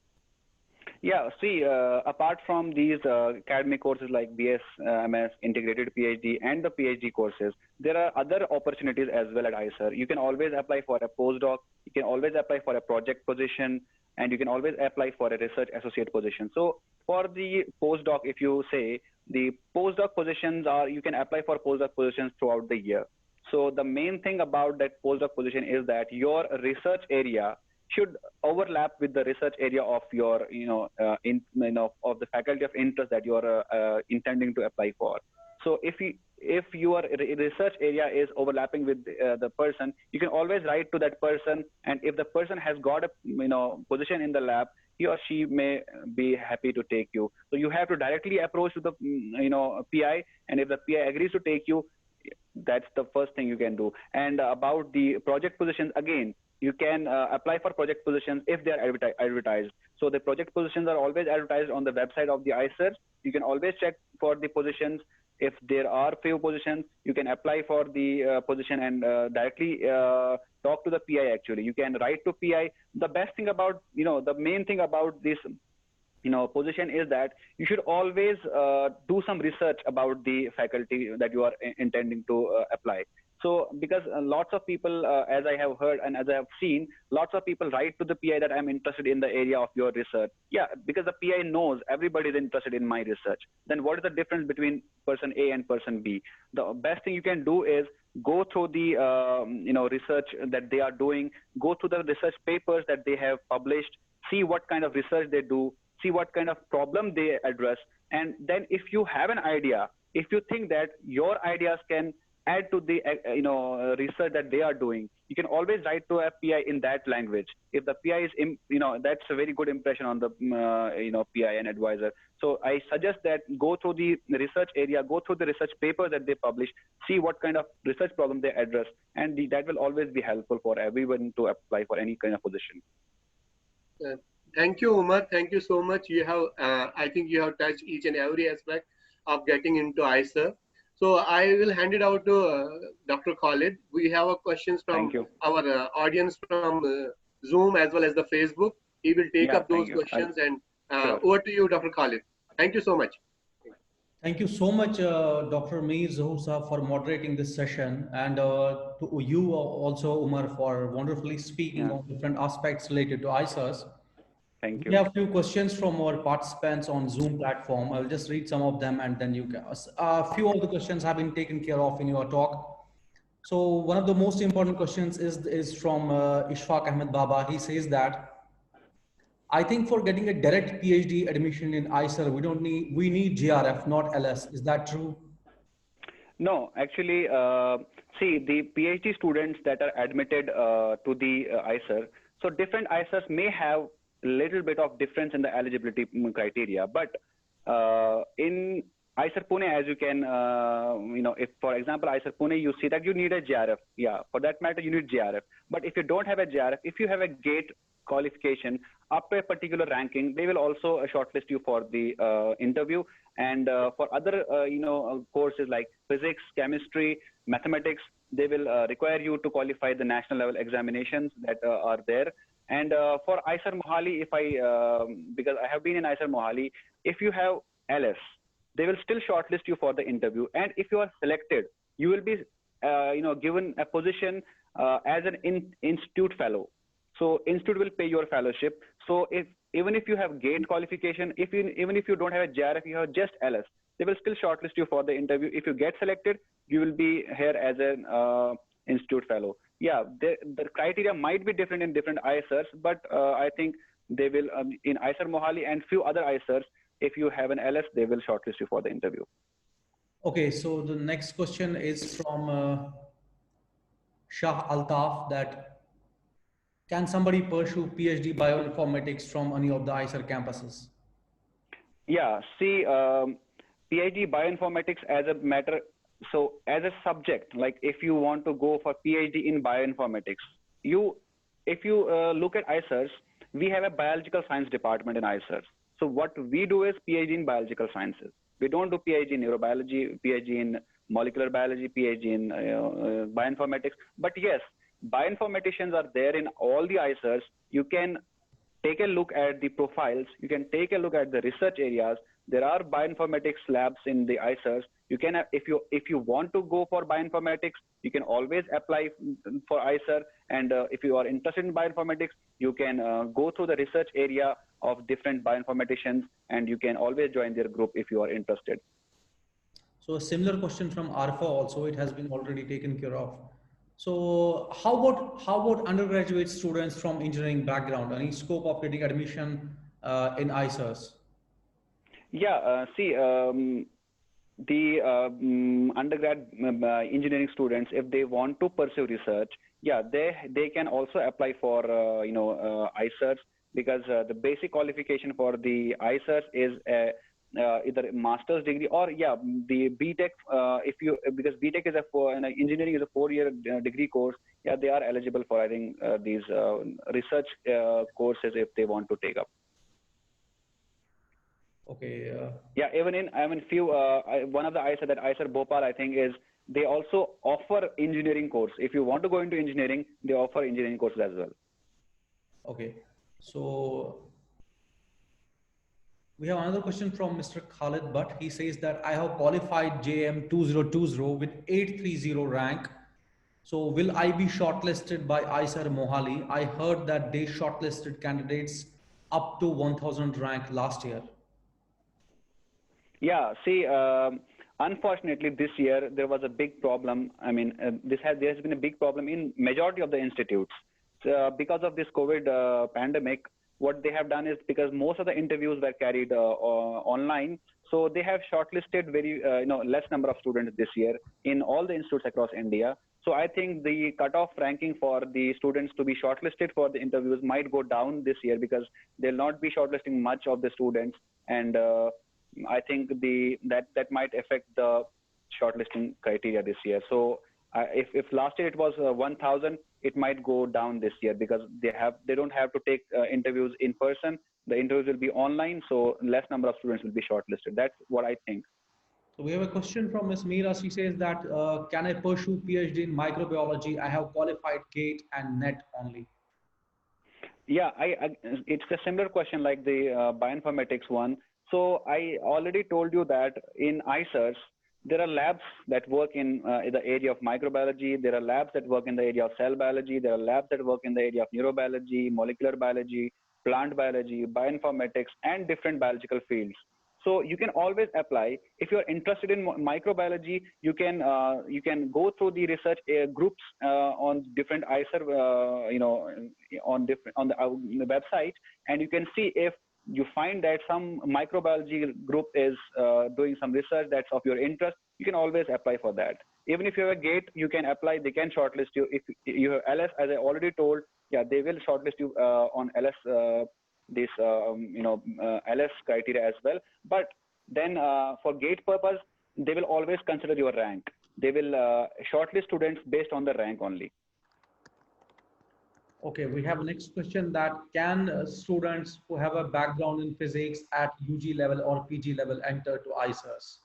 Yeah, see, apart from these academic courses like BS, MS, integrated PhD, and the PhD courses, there are other opportunities as well at IISER. You can always apply for a postdoc, you can always apply for a project position, and you can always apply for a research associate position. So for the postdoc, if you say the postdoc positions are, you can apply for postdoc positions throughout the year. So the main thing about that postdoc position is that your research area should overlap with the research area of your of the faculty of interest that you are intending to apply for. So if your research area is overlapping with the person, you can always write to that person, and if the person has got a position in the lab, he or she may be happy to take you. So you have to directly approach to the PI, and if the PI agrees to take you, that's the first thing you can do. And about the project positions, again, you can apply for project positions if they are advertised. So the project positions are always advertised on the website of the IISERs. You can always check for the positions. If there are few positions, you can apply for the position and directly talk to the PI. Actually, you can write to PI. The best thing about, the main thing about this position is that you should always do some research about the faculty that you are intending to apply. So because lots of people, as I have heard and as I have seen, lots of people write to the PI that I'm interested in the area of your research. Yeah, because the PI knows everybody is interested in my research. Then what is the difference between person A and person B? The best thing you can do is go through the research that they are doing, go through the research papers that they have published, see what kind of research they do, see what kind of problem they address, and then if you have an idea, if you think that your ideas can add to the research that they are doing, you can always write to a PI in that language. If the PI is that's a very good impression on the PI and advisor. So I suggest that go through the research area, go through the research papers that they publish, see what kind of research problem they address, and that will always be helpful for everyone to apply for any kind of position. Thank you, Umar. Thank you so much. You have, I think you have touched each and every aspect of getting into IISER. So I will hand it out to Dr. Khalid. We have questions from our audience from Zoom as well as the Facebook. He will take up those questions, and over to you, Dr. Khalid. Thank you so much. Thank you so much, Dr. Mir Zahusa, for moderating this session, and to you also, Umar, for wonderfully speaking on different aspects related to IISERs. Thank you. We have a few questions from our participants on Zoom platform. I'll just read some of them, and then you can. A few of the questions have been taken care of in your talk. So one of the most important questions is from Ishfaq Ahmed Baba. He says that I think for getting a direct PhD admission in IISER, we need JRF, not LS. Is that true? No, actually, see, the PhD students that are admitted to the IISER, so different IISERs may have a little bit of difference in the eligibility criteria, but in IISER Pune, as you can, if for example IISER Pune, you see that you need a JRF. Yeah, for that matter, you need JRF. But if you don't have a JRF, if you have a GATE qualification up to a particular ranking, they will also shortlist you for the interview. And for other courses like physics, chemistry, mathematics, they will require you to qualify the national level examinations that are there. And for IISER Mohali, because I have been in IISER Mohali, if you have LS, they will still shortlist you for the interview. And if you are selected, you will be given a position as an institute fellow. So institute will pay your fellowship. So even if you have GATE qualification, even if you don't have a JRF, you have just LS, they will still shortlist you for the interview. If you get selected, you will be here as an institute fellow. Yeah, the criteria might be different in different IISERs, but I think they will in IISER Mohali and few other IISERs, if you have an LS, they will shortlist you for the interview. Okay, so the next question is from Shah Altaf, that can somebody pursue PhD bioinformatics from any of the IISER campuses? Yeah, see, PhD bioinformatics as a matter, so as a subject, like if you want to go for PhD in bioinformatics, if you look at IISERs, we have a biological science department in IISERs. So what we do is PhD in biological sciences. We don't do PhD in neurobiology, PhD in molecular biology, PhD in bioinformatics. But yes, bioinformaticians are there in all the IISERs. You can take a look at the profiles. You can take a look at the research areas. There are bioinformatics labs in the IISERs. You can, if you want to go for bioinformatics, you can always apply for IISER. And if you are interested in bioinformatics, you can go through the research area of different bioinformaticians, and you can always join their group if you are interested. So a similar question from Arfa also, it has been already taken care of. So how about undergraduate students from engineering background? Any scope of getting admission in IISERs? Yeah, the undergrad engineering students, if they want to pursue research, yeah, they can also apply for IISERs, because the basic qualification for the IISERs is either a master's degree or the BTech. Because BTech is engineering is a 4-year degree course. Yeah, they are eligible for, I think, these research courses if they want to take up. Okay. Yeah, even few one of the IISER, that IISER Bhopal, I think, is they also offer engineering course. If you want to go into engineering, they offer engineering courses as well. Okay. So we have another question from Mr. Khalid Butt. He says that I have qualified JM 2020 with 830 rank. So will I be shortlisted by IISER Mohali? I heard that they shortlisted candidates up to 1000 rank last year. Yeah, see, unfortunately, this year there was a big problem. I mean, there has been a big problem in majority of the institutes. Because of this COVID pandemic, what they have done is, because most of the interviews were carried online, so they have shortlisted very less number of students this year in all the institutes across India. So I think the cutoff ranking for the students to be shortlisted for the interviews might go down this year, because they'll not be shortlisting much of the students, and I think that might affect the shortlisting criteria this year. So if last year it was 1000, it might go down this year, because they don't have to take interviews in person. The interviews will be online, so less number of students will be shortlisted. That's what I think. So we have a question from Ms. Meera. She says that can I pursue PhD in microbiology? I have qualified GATE and NET only. Yeah, it's a similar question like the bioinformatics one. So I already told you that in IISERs, there are labs that work in the area of microbiology. There are labs that work in the area of cell biology. There are labs that work in the area of neurobiology, molecular biology, plant biology, bioinformatics, and different biological fields. So you can always apply. If you're interested in microbiology, you can go through the research groups on different IISER, on the website, and you can see if you find that some microbiology group is doing some research that's of your interest. You can always apply for that. Even if you have a GATE, you can apply. They can shortlist you. If you have LS, as I already told, yeah, they will shortlist you on LS. LS criteria as well. But then for GATE purpose, they will always consider your rank. They will shortlist students based on the rank only. Okay, we have next question, that can students who have a background in physics at UG level or PG level enter to IISERs?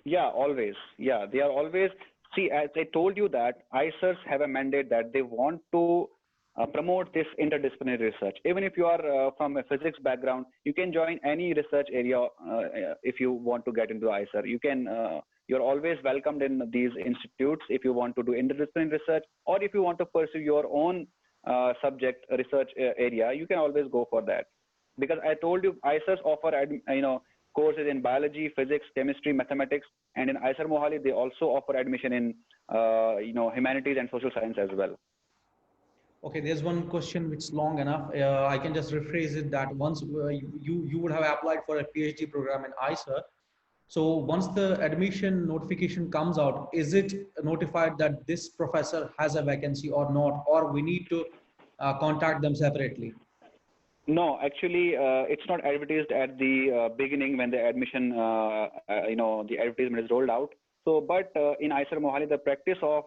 Yeah, always. Yeah, they are always. See, as I told you, that IISERs have a mandate that they want to promote this interdisciplinary research. Even if you are from a physics background, you can join any research area if you want to get into IISER. You can. You're always welcomed in these institutes if you want to do interdisciplinary research, or if you want to pursue your own subject research area. You can always go for that, because I told you IISERs offer courses in biology, physics, chemistry, mathematics, and in IISER Mohali they also offer admission in humanities and social science as well. Okay, there's one question which is long enough. I can just rephrase it, that once you would have applied for a PhD program in IISER. So once the admission notification comes out, is it notified that this professor has a vacancy or not, or we need to contact them separately? No, actually, it's not advertised at the beginning when the admission, the advertisement is rolled out. So, but in IISER Mohali, the practice of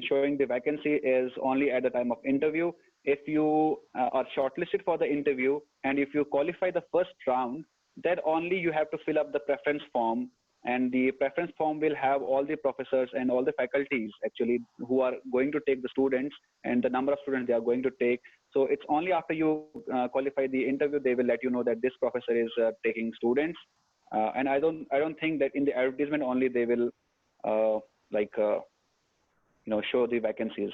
showing the vacancy is only at the time of interview. If you are shortlisted for the interview and if you qualify the first round, then only you have to fill up the preference form, and the preference form will have all the professors and all the faculties actually who are going to take the students and the number of students they are going to take. So it's only after you qualify the interview they will let you know that this professor is taking students. And I don't think that in the advertisement only they will uh, like show the vacancies.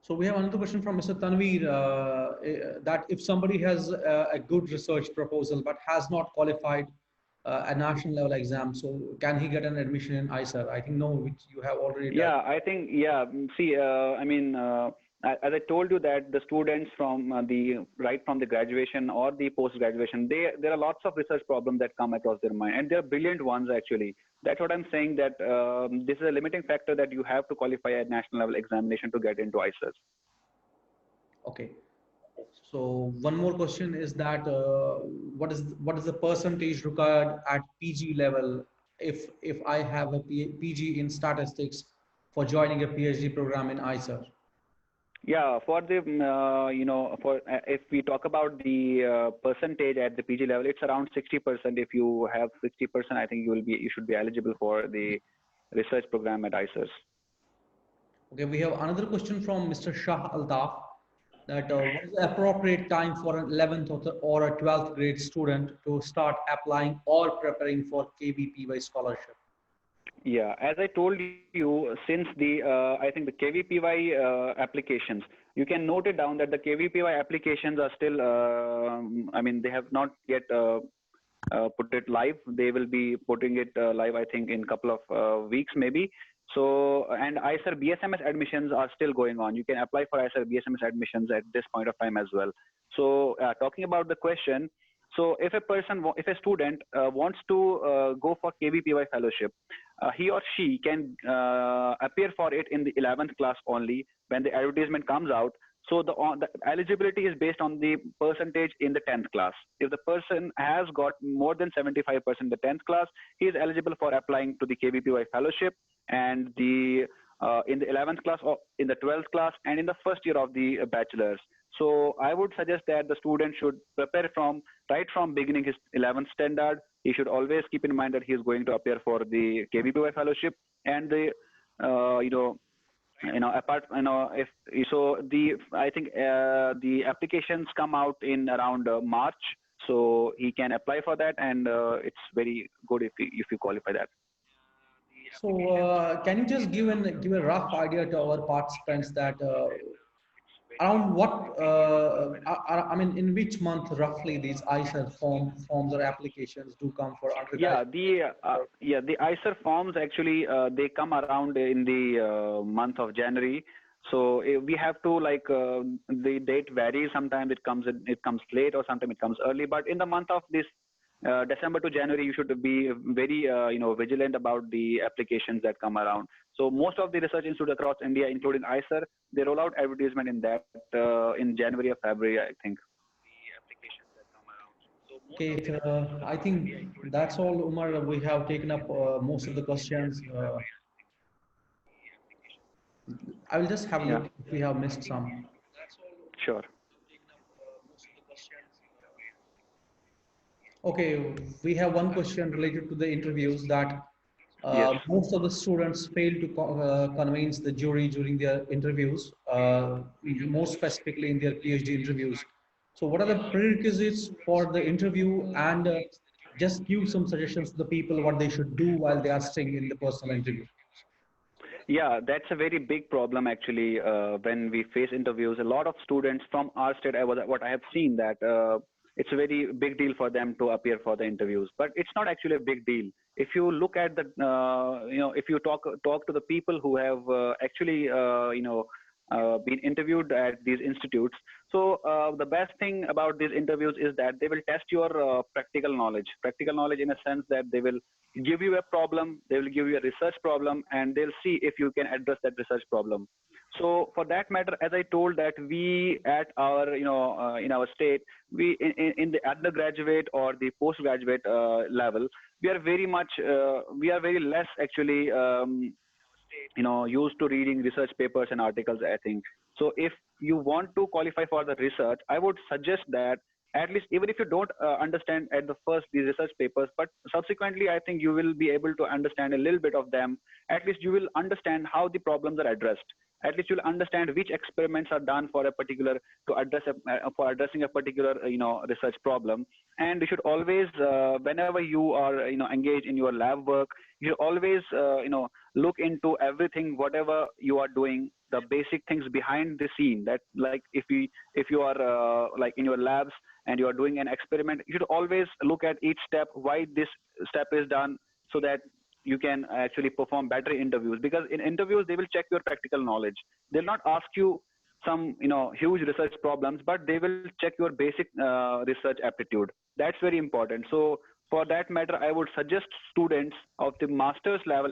So we have another question from Mr. Tanveer, that if somebody has a good research proposal but has not qualified a national level exam, so can he get an admission in IISER? I think no, which you have already done. Yeah, I think, yeah. See, I mean, as I told you that the students from the right from the graduation or the post graduation, there are lots of research problems that come across their mind, and they're brilliant ones actually. That's what I'm saying. That this is a limiting factor that you have to qualify at national level examination to get into ICERs. Okay. So one more question is that what is the percentage required at PG level if I have a PG in statistics for joining a PhD program in IISER? Yeah, for the for if we talk about the percentage at the PG level, it's around 60%. If you have 60%, I think you should be eligible for the research program at ICERs. Okay, we have another question from Mr. Shah Altaf, that what is the appropriate time for an 11th or a 12th grade student to start applying or preparing for KVPY scholarship? Yeah, as I told you, since the I think the KVPY applications, you can note it down that the KVPY applications are still, I mean, they have not yet put it live. They will be putting it live, I think, in a couple of weeks maybe. So, and IISER BSMS admissions are still going on. You can apply for IISER BSMS admissions at this point of time as well. So, talking about the question, so if if a student wants to go for KVPY fellowship, he or she can appear for it in the 11th class only when the advertisement comes out. So the eligibility is based on the percentage in the 10th class. If the person has got more than 75% in the 10th class, he is eligible for applying to the KVPY fellowship, and the in the 11th class or in the 12th class and in the first year of the bachelor's. So I would suggest that the student should prepare from right from beginning his 11th standard. He should always keep in mind that he is going to appear for the KVPY fellowship, and the apart if so the I think the applications come out in around March, so he can apply for that, and it's very good if you qualify that. So can you just give a rough idea to our participants that around what I mean, in which month roughly these IISER forms or applications do come for Yeah, undergraduate? the IISER forms actually they come around in the month of January. So we have to the date varies. Sometimes it comes late, or sometimes it comes early. But in the month of this December to January, you should be very vigilant about the applications that come around. So most of the research institutes across India, including IISER, they roll out advertisement in that in January or February, I think. Okay, I think that's all, Umar. We have taken up most of the questions. I will just have a Yeah, look if we have missed some. sure. Okay, we have one question related to the interviews, that Yes. most of the students fail to convince the jury during their interviews, more specifically in their PhD interviews. So what are the prerequisites for the interview, and just give some suggestions to the people what they should do while they are staying in the personal interview. Yeah, that's a very big problem actually. When we face interviews, a lot of students from our state, what I have seen that it's a very big deal for them to appear for the interviews. But it's not actually a big deal. If you look at the, if you talk to the people who have actually, been interviewed at these institutes. So the best thing about these interviews is that they will test your practical knowledge. Practical knowledge in a sense that they will give you a problem, they will give you a research problem, and they'll see if you can address that research problem. So for that matter, as I told that we at our, in our state, we in the undergraduate or the postgraduate level, we are very much, we are very less actually, used to reading research papers and articles, I think. So if you want to qualify for the research, I would suggest that at least, even if you don't understand at the first these research papers, but subsequently I think you will be able to understand a little bit of them. At least you will understand how the problems are addressed. At least you'll understand which experiments are done for a particular, to address for addressing a particular research problem. And you should always, whenever you are engaged in your lab work, you should always look into everything, whatever you are doing, the basic things behind the scene. That, like, if you are like in your labs and you are doing an experiment, you should always look at each step, why this step is done, so that you can actually perform better interviews. Because in interviews they will check your practical knowledge. They'll not ask you some huge research problems, but they will check your basic research aptitude. That's very important. So for that matter, I would suggest students of the master's level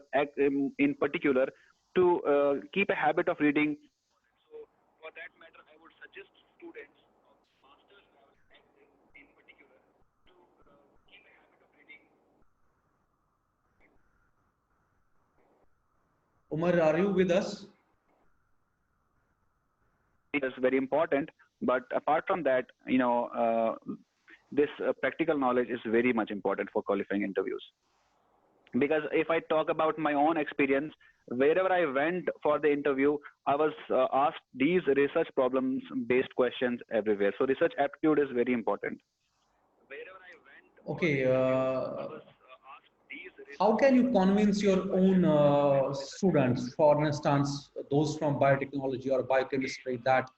in particular to keep a habit of reading. So for that matter, I would suggest students of the master's level in particular to keep a habit of reading. Umar, are you with us? Is very important, but apart from that, this practical knowledge is very much important for qualifying interviews. Because if I talk about my own experience, wherever I went for the interview, I was asked these research problems based questions everywhere. So research aptitude is very important. Wherever I went for Okay. the interview, I was asked these How can you convince your own students, for instance, those from biotechnology or biochemistry, that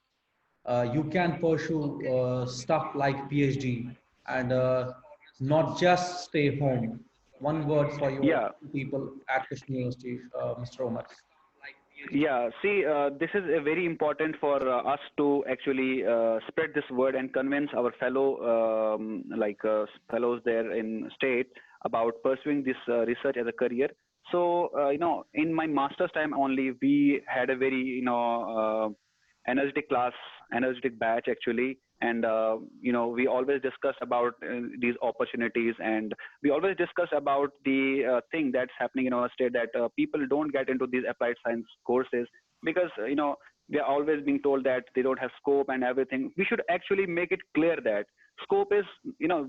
you can pursue stuff like PhD and not just stay home? One word for your yeah. people at Kashmir University, Mr. Omar. Yeah, see, this is a very important for us to actually spread this word and convince our fellow, fellows there in state about pursuing this research as a career. So, in my master's time only, we had a very, energetic class, energetic batch actually. And, we always discuss about these opportunities, and we always discuss about the thing that's happening in our state, that people don't get into these applied science courses because we are always being told that they don't have scope and everything. We should actually make it clear that scope is,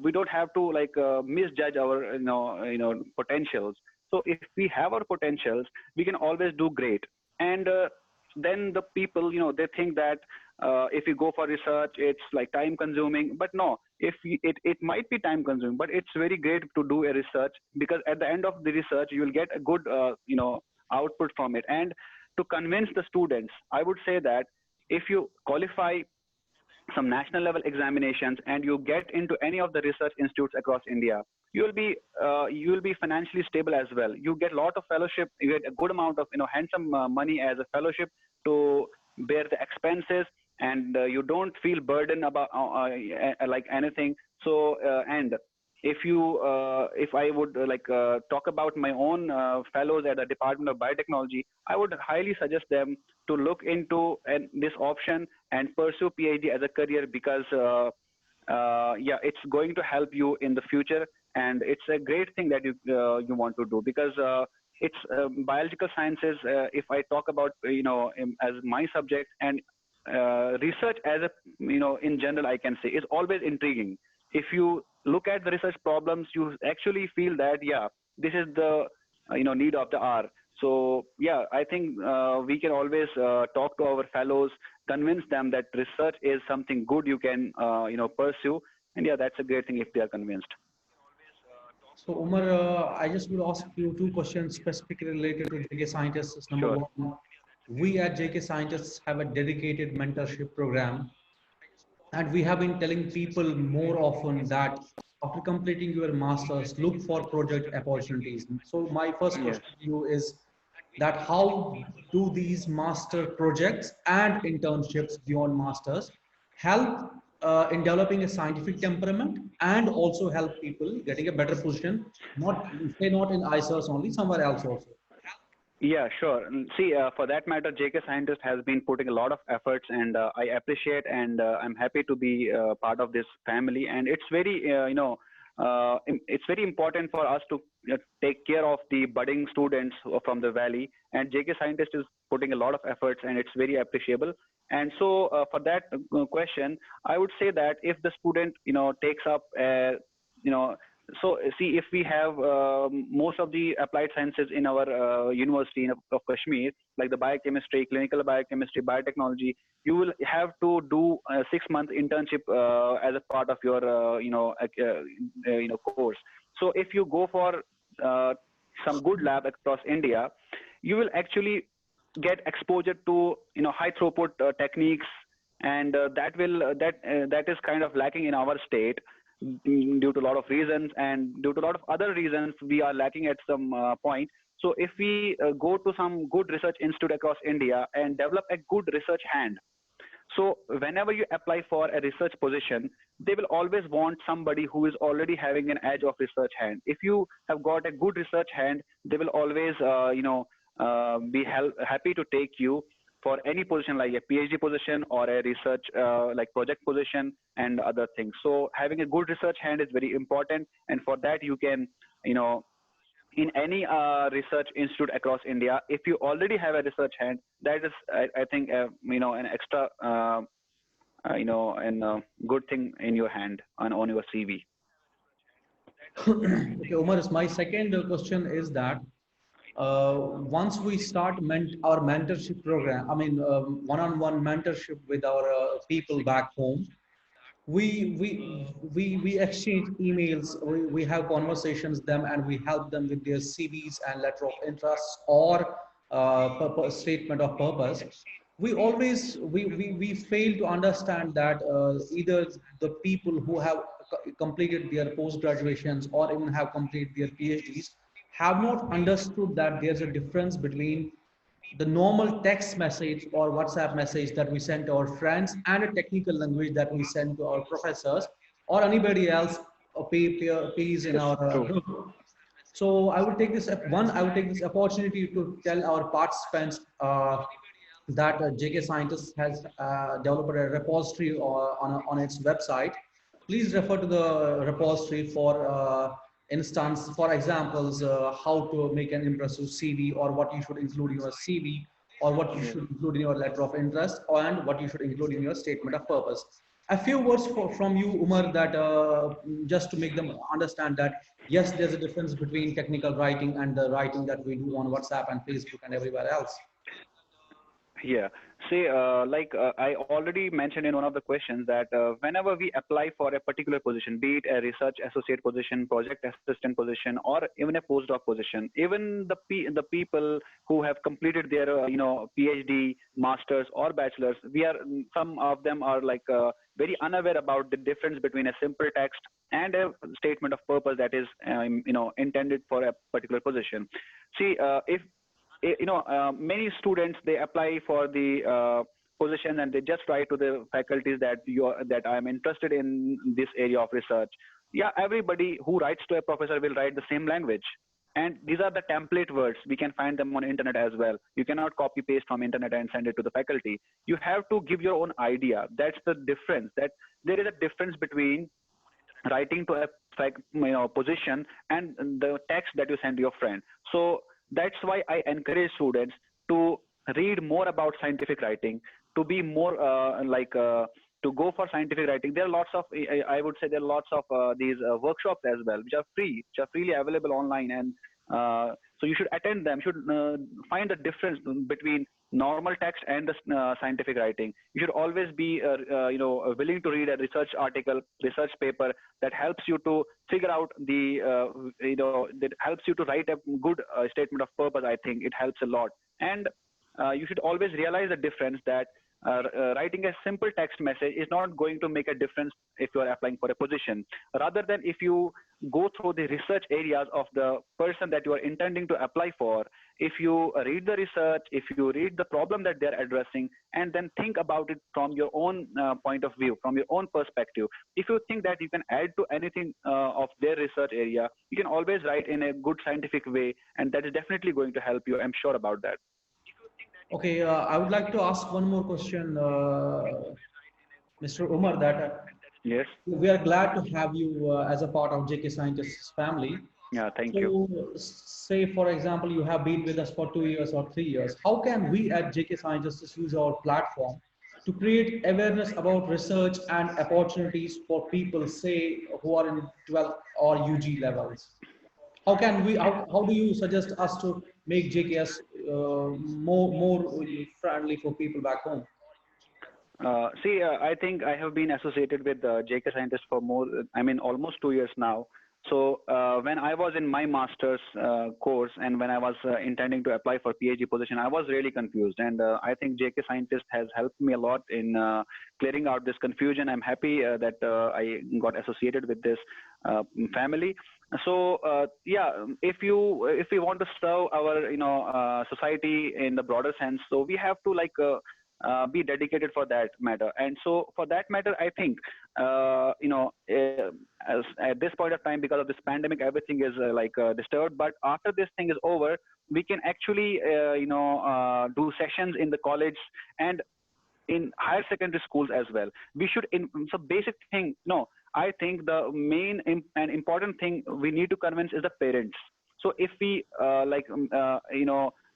we don't have to misjudge our potentials. So if we have our potentials, we can always do great. And then the people, they think that if you go for research, it's like time consuming. But no, if it might be time consuming, but it's very great to do a research, because at the end of the research you will get a good output from it. And to convince the students, I would say that if you qualify some national level examinations and you get into any of the research institutes across India, you will be financially stable as well. You get a lot of fellowship, you get a good amount of handsome money as a fellowship to bear the expenses, and you don't feel burdened about like anything. So and if I would talk about my own fellows at the Department of Biotechnology, I would highly suggest them to look into this option and pursue PhD as a career, because yeah, it's going to help you in the future, and it's a great thing that you want to do, because it's biological sciences. If I talk about as my subject, and research as a in general, I can say, is always intriguing. If you look at the research problems, you actually feel that yeah, this is the need of the hour. So yeah, I think we can always talk to our fellows, convince them that research is something good you can pursue, and yeah, that's a great thing if they are convinced. So, Umar, I just will ask you two questions specifically related to JK Scientists. Number Sure. one, we at JK Scientists have a dedicated mentorship program, and we have been telling people more often that after completing your masters, look for project opportunities. So, my first Yes. question to you is that how do these master projects and internships beyond masters help in developing a scientific temperament and also help people getting a better position, not say not in IISERs only, somewhere else also? Yeah, sure. See, for that matter, JK Scientist has been putting a lot of efforts, and I appreciate, and I'm happy to be part of this family. And it's very, it's very important for us to take care of the budding students from the valley. And JK Scientist is putting a lot of efforts, and it's very appreciable. And so, for that question, I would say that if the student, takes up, you know, so see, if we have most of the applied sciences in our university of Kashmir, like the biochemistry, clinical biochemistry, biotechnology, you will have to do a 6 month internship as a part of your course. So if you go for uh, some good lab across India, you will actually get exposure to high throughput techniques, and that is kind of lacking in our state due to a lot of reasons, and due to a lot of other reasons we are lacking at some point. So if we go to some good research institute across India and develop a good research hand, so whenever you apply for a research position, they will always want somebody who is already having an edge of research hand. If you have got a good research hand, they will always, be happy to take you for any position like a PhD position or a research like project position and other things. So having a good research hand is very important, and for that you can, you know, in any research institute across India, if you already have a research hand, that is, I think, an extra, and good thing in your hand on your CV. Okay, Umar, my second question is that once we start our mentorship program, I mean, one-on-one mentorship with our people back home, we exchange emails, we have conversations with them, and we help them with their CVs and letter of interest or statement of purpose. We fail to understand that either the people who have completed their post graduations or even have completed their PhDs have not understood that there's a difference between the normal text message or WhatsApp message that we send to our friends and a technical language that we send to our professors or anybody else pays in Yes, our true. group. So I will take this one. I will take this opportunity to tell our participants that JK Scientist has developed a repository on its website. Please refer to the repository for instance, for examples, how to make an impressive CV, or what you should include in your CV, or what you Yes. should include in your letter of interest, and what you should include in your statement of purpose. A few words from you, Umar, that just to make them understand that yes, there's a difference between technical writing and the writing that we do on WhatsApp and Facebook and everywhere else. Yeah. See, I already mentioned in one of the questions that whenever we apply for a particular position, be it a research associate position, project assistant position, or even a postdoc position, even the people who have completed their PhD, masters, or bachelors, some of them are like very unaware about the difference between a simple text and a statement of purpose that is intended for a particular position. See, if many students, they apply for the position and they just write to the faculties that I am interested in this area of research. Yeah, everybody who writes to a professor will write the same language, and these are the template words. We can find them on internet as well. You cannot copy paste from internet and send it to the faculty. You have to give your own idea. That's the difference. That there is a difference between writing to a position and the text that you send to your friend. So that's why I encourage students to read more about scientific writing, to be more to go for scientific writing. There are lots of, I would say, there are lots of these workshops as well, which are freely available online, and so you should attend them. You should find the difference between normal text and the scientific writing. You should always be willing to read a research article, research paper that helps you to figure out that helps you to write a good statement of purpose. I think it helps a lot. And you should always realize the difference that writing a simple text message is not going to make a difference if you are applying for a position. Rather than if you go through the research areas of the person that you are intending to apply for, if you read the research, if you read the problem that they are addressing, and then think about it from your own point of view, from your own perspective, if you think that you can add to anything of their research area, you can always write in a good scientific way, and that is definitely going to help you. I'm sure about that. Okay, I would like to ask one more question, Mr. Umar, that Yes. we are glad to have you as a part of JK Scientists family. Yeah, thank you. So, say for example, you have been with us for 2 years or 3 years. How can we at JK Scientists use our platform to create awareness about research and opportunities for people, say, who are in 12th or UG levels? How can we? How do you suggest us to make JKS more friendly for people back home? See, I think I have been associated with JK Scientist for almost 2 years now. So when I was in my master's course and when I was intending to apply for PhD position, I was really confused. And I think JK Scientist has helped me a lot in clearing out this confusion. I'm happy that I got associated with this family. So yeah, if we want to serve our society in the broader sense, so we have to be dedicated for that matter. And so for that matter, I think as at this point of time, because of this pandemic, everything is disturbed. But after this thing is over, we can actually do sessions in the college and in higher secondary schools as well. We should so basic thing. No, I think the main and important thing we need to convince is the parents. So if we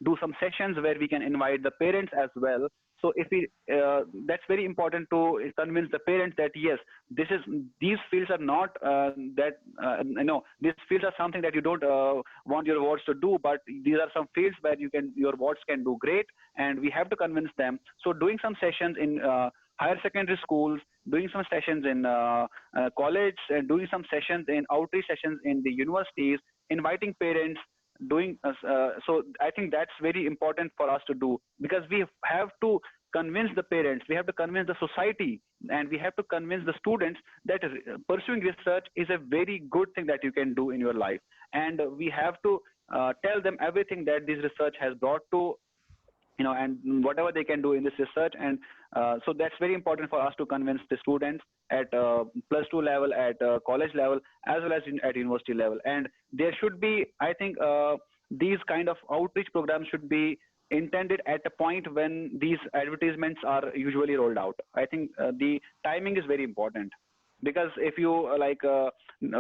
do some sessions where we can invite the parents as well. So if we that's very important to convince the parents that yes, these fields are not these fields are something that you don't want your wards to do, but these are some fields where your wards can do great, and we have to convince them. So doing some sessions in higher secondary schools, doing some sessions in college, and doing some sessions in outreach sessions in the universities, inviting parents, so I think that's very important for us to do, because we have to convince the parents, we have to convince the society, and we have to convince the students that pursuing research is a very good thing that you can do in your life. And we have to tell them everything that this research has brought to, and whatever they can do in this research. And so that's very important for us to convince the students at +2 level, at college level, as well as at university level. And there should be, I think, these kind of outreach programs should be intended at a point when these advertisements are usually rolled out. I think the timing is very important, because if you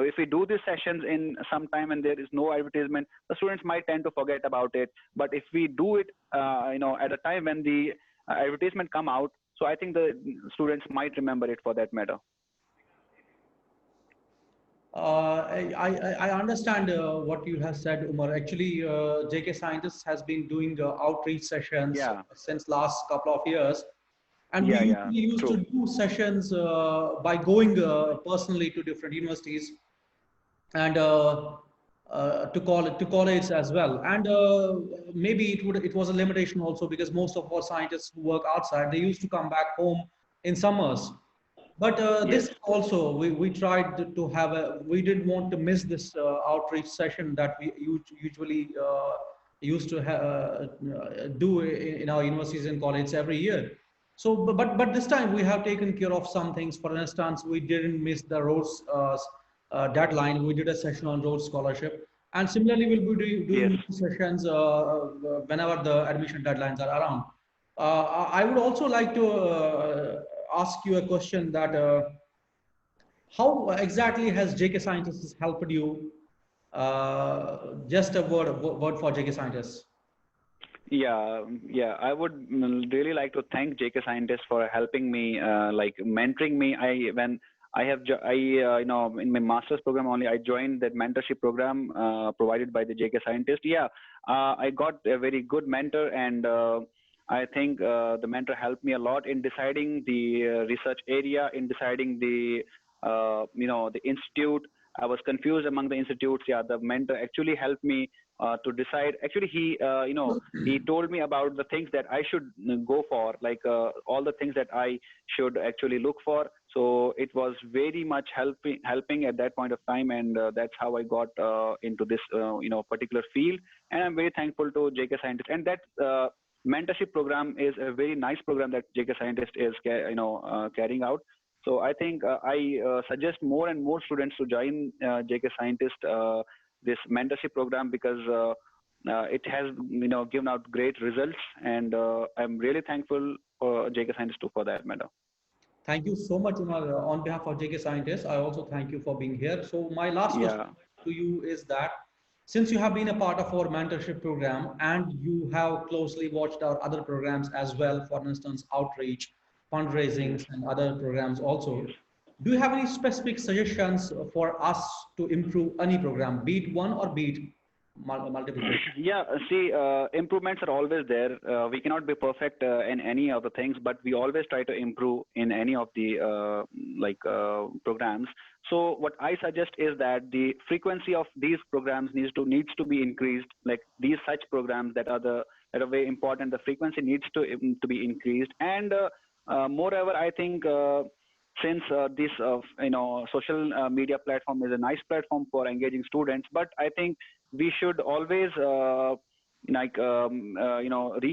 if we do these sessions in some time and there is no advertisement, the students might tend to forget about it. But if we do it at a time when the advertisement come out, so I think the students might remember it for that matter. I understand what you have said, Umar. Actually, JK Scientists has been doing outreach sessions since last couple of years. And we used to do sessions by going personally to different universities and to college as well. And maybe it was a limitation also, because most of our scientists who work outside, they used to come back home in summers. But this also, we tried to have we didn't want to miss this outreach session that we usually used to do in our universities and colleges every year. So, but this time we have taken care of some things. For instance, we didn't miss the Rhodes deadline. We did a session on Rhodes scholarship. And similarly, we'll be doing sessions whenever the admission deadlines are around. I would also like to ask you a question that how exactly has JK Scientists helped you? Just a word for JK Scientists. Yeah, I would really like to thank JK Scientists for helping me, mentoring me. In my master's program only, I joined that mentorship program provided by the JK Scientists. Yeah, I got a very good mentor, and I think the mentor helped me a lot in deciding the research area, in deciding the the institute. I was confused among the institutes. Yeah, the mentor actually helped me to decide. Actually, he told me about the things that I should go for, like all the things that I should actually look for. So it was very much helping at that point of time, and that's how I got into this particular field. And I'm very thankful to JK Scientist, and that mentorship program is a very nice program that JK Scientist is carrying out. So I think I suggest more and more students to join JK Scientist this mentorship program, because it has given out great results, and I'm really thankful for JK Scientist too for that matter. Thank you so much, Umar. On behalf of JK Scientists, I also thank you for being here. So my last question to you is that since you have been a part of our mentorship program and you have closely watched our other programs as well, for instance, outreach, fundraisings, and other programs also, do you have any specific suggestions for us to improve any program, be it one or be it multiple programs? Yeah, see, improvements are always there. We cannot be perfect in any of the things, but we always try to improve in any of the programs. So what I suggest is that the frequency of these programs needs to be increased. Like these such programs that are very important, the frequency needs to be increased. And moreover, I think since this social media platform is a nice platform for engaging students, but I think we should always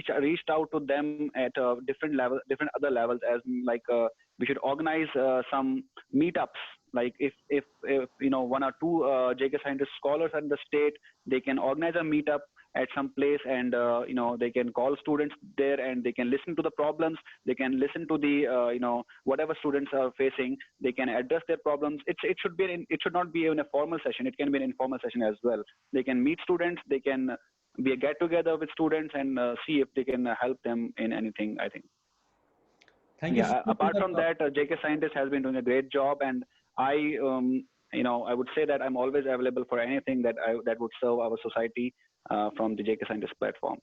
reach out to them at different other levels, as we should organize some meetups. Like if one or two JK Scientist scholars in the state, they can organize a meetup at some place, and they can call students there, and they can listen to the problems, they can listen to the whatever students are facing, they can address their problems. It should not be in a formal session, it can be an informal session as well. They can meet students, they can be a get together with students, and see if they can help them in anything, I think. Thank you so much. Apart from that, JK Scientist has been doing a great job, and I would say that I'm always available for anything that would serve our society from the JK Scientist platform.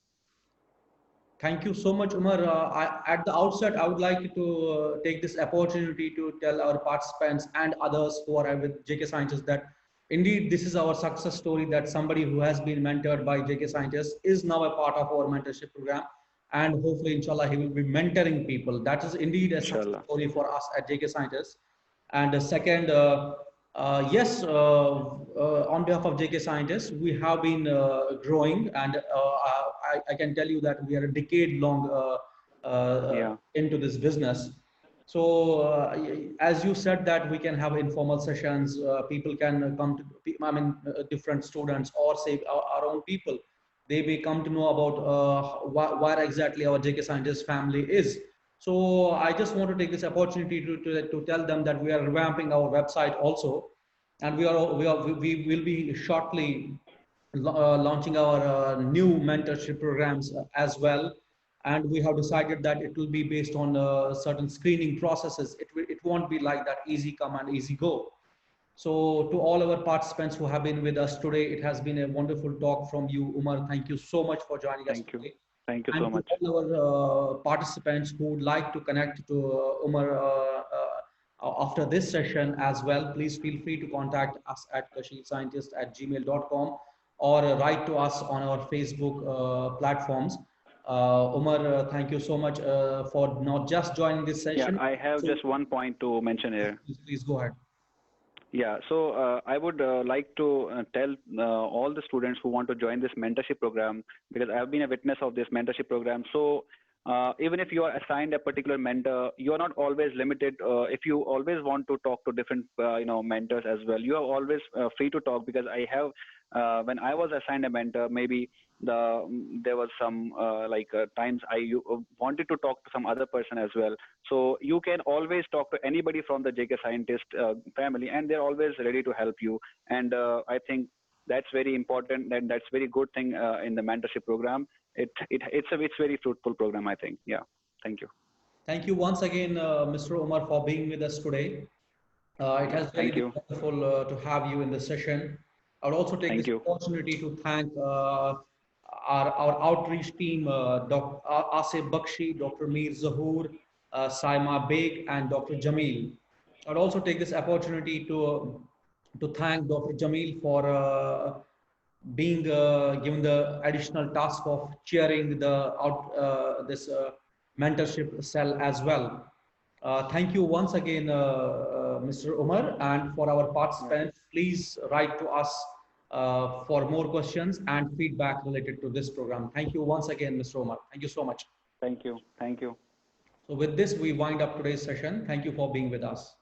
Thank you so much, Umar. At the outset, I would like to take this opportunity to tell our participants and others who are with JK Scientists that indeed this is our success story, that somebody who has been mentored by JK Scientists is now a part of our mentorship program, and hopefully, inshallah, he will be mentoring people. That is indeed a success story for us at JK Scientists. And the second, yes, on behalf of JK Scientists, we have been growing, and I can tell you that we are a decade long into this business. So as you said that we can have informal sessions, people can come to, different students or say our own people, they may come to know about where exactly our JK Scientist family is. So I just want to take this opportunity to tell them that we are revamping our website also, and we will be shortly launching our new mentorship programs as well. And we have decided that it will be based on certain screening processes. It won't be like that easy come and easy go. So to all our participants who have been with us today, it has been a wonderful talk from you, Umar. Thank you so much for joining us today. Thank you so much. And to all our participants who would like to connect to Umar after this session as well, please feel free to contact us at kashifscientist@gmail.com or write to us on our Facebook platforms. Umar, thank you so much for not just joining this session. Yeah, I have just one point to mention here. Please go ahead. Yeah, so I would like to tell all the students who want to join this mentorship program, because I have been a witness of this mentorship program. So even if you are assigned a particular mentor, you are not always limited. If you always want to talk to different mentors as well, you are always free to talk, because I have when I was assigned a mentor, maybe there was some times I wanted to talk to some other person as well. So you can always talk to anybody from the JK Scientist family, and they're always ready to help you. And I think that's very important, and that's very good thing in the mentorship program. It's a very fruitful program, I think. Yeah, thank you. Thank you once again, Mr. Umar, for being with us today. It has really been wonderful to have you in the session. I would also take this opportunity to thank our outreach team, Dr. Asif Bakshi, Dr. Mir Zahoor, Saima Beg, and Dr. Jamil. I would also take this opportunity to thank Dr. Jamil for being given the additional task of chairing the this mentorship cell as well. Thank you once again, Mr. Umar, and for our participants, please write to us for more questions and feedback related to this program. Thank you once again, Mr. Umar. Thank you so much. Thank you. Thank you. So with this, we wind up today's session. Thank you for being with us.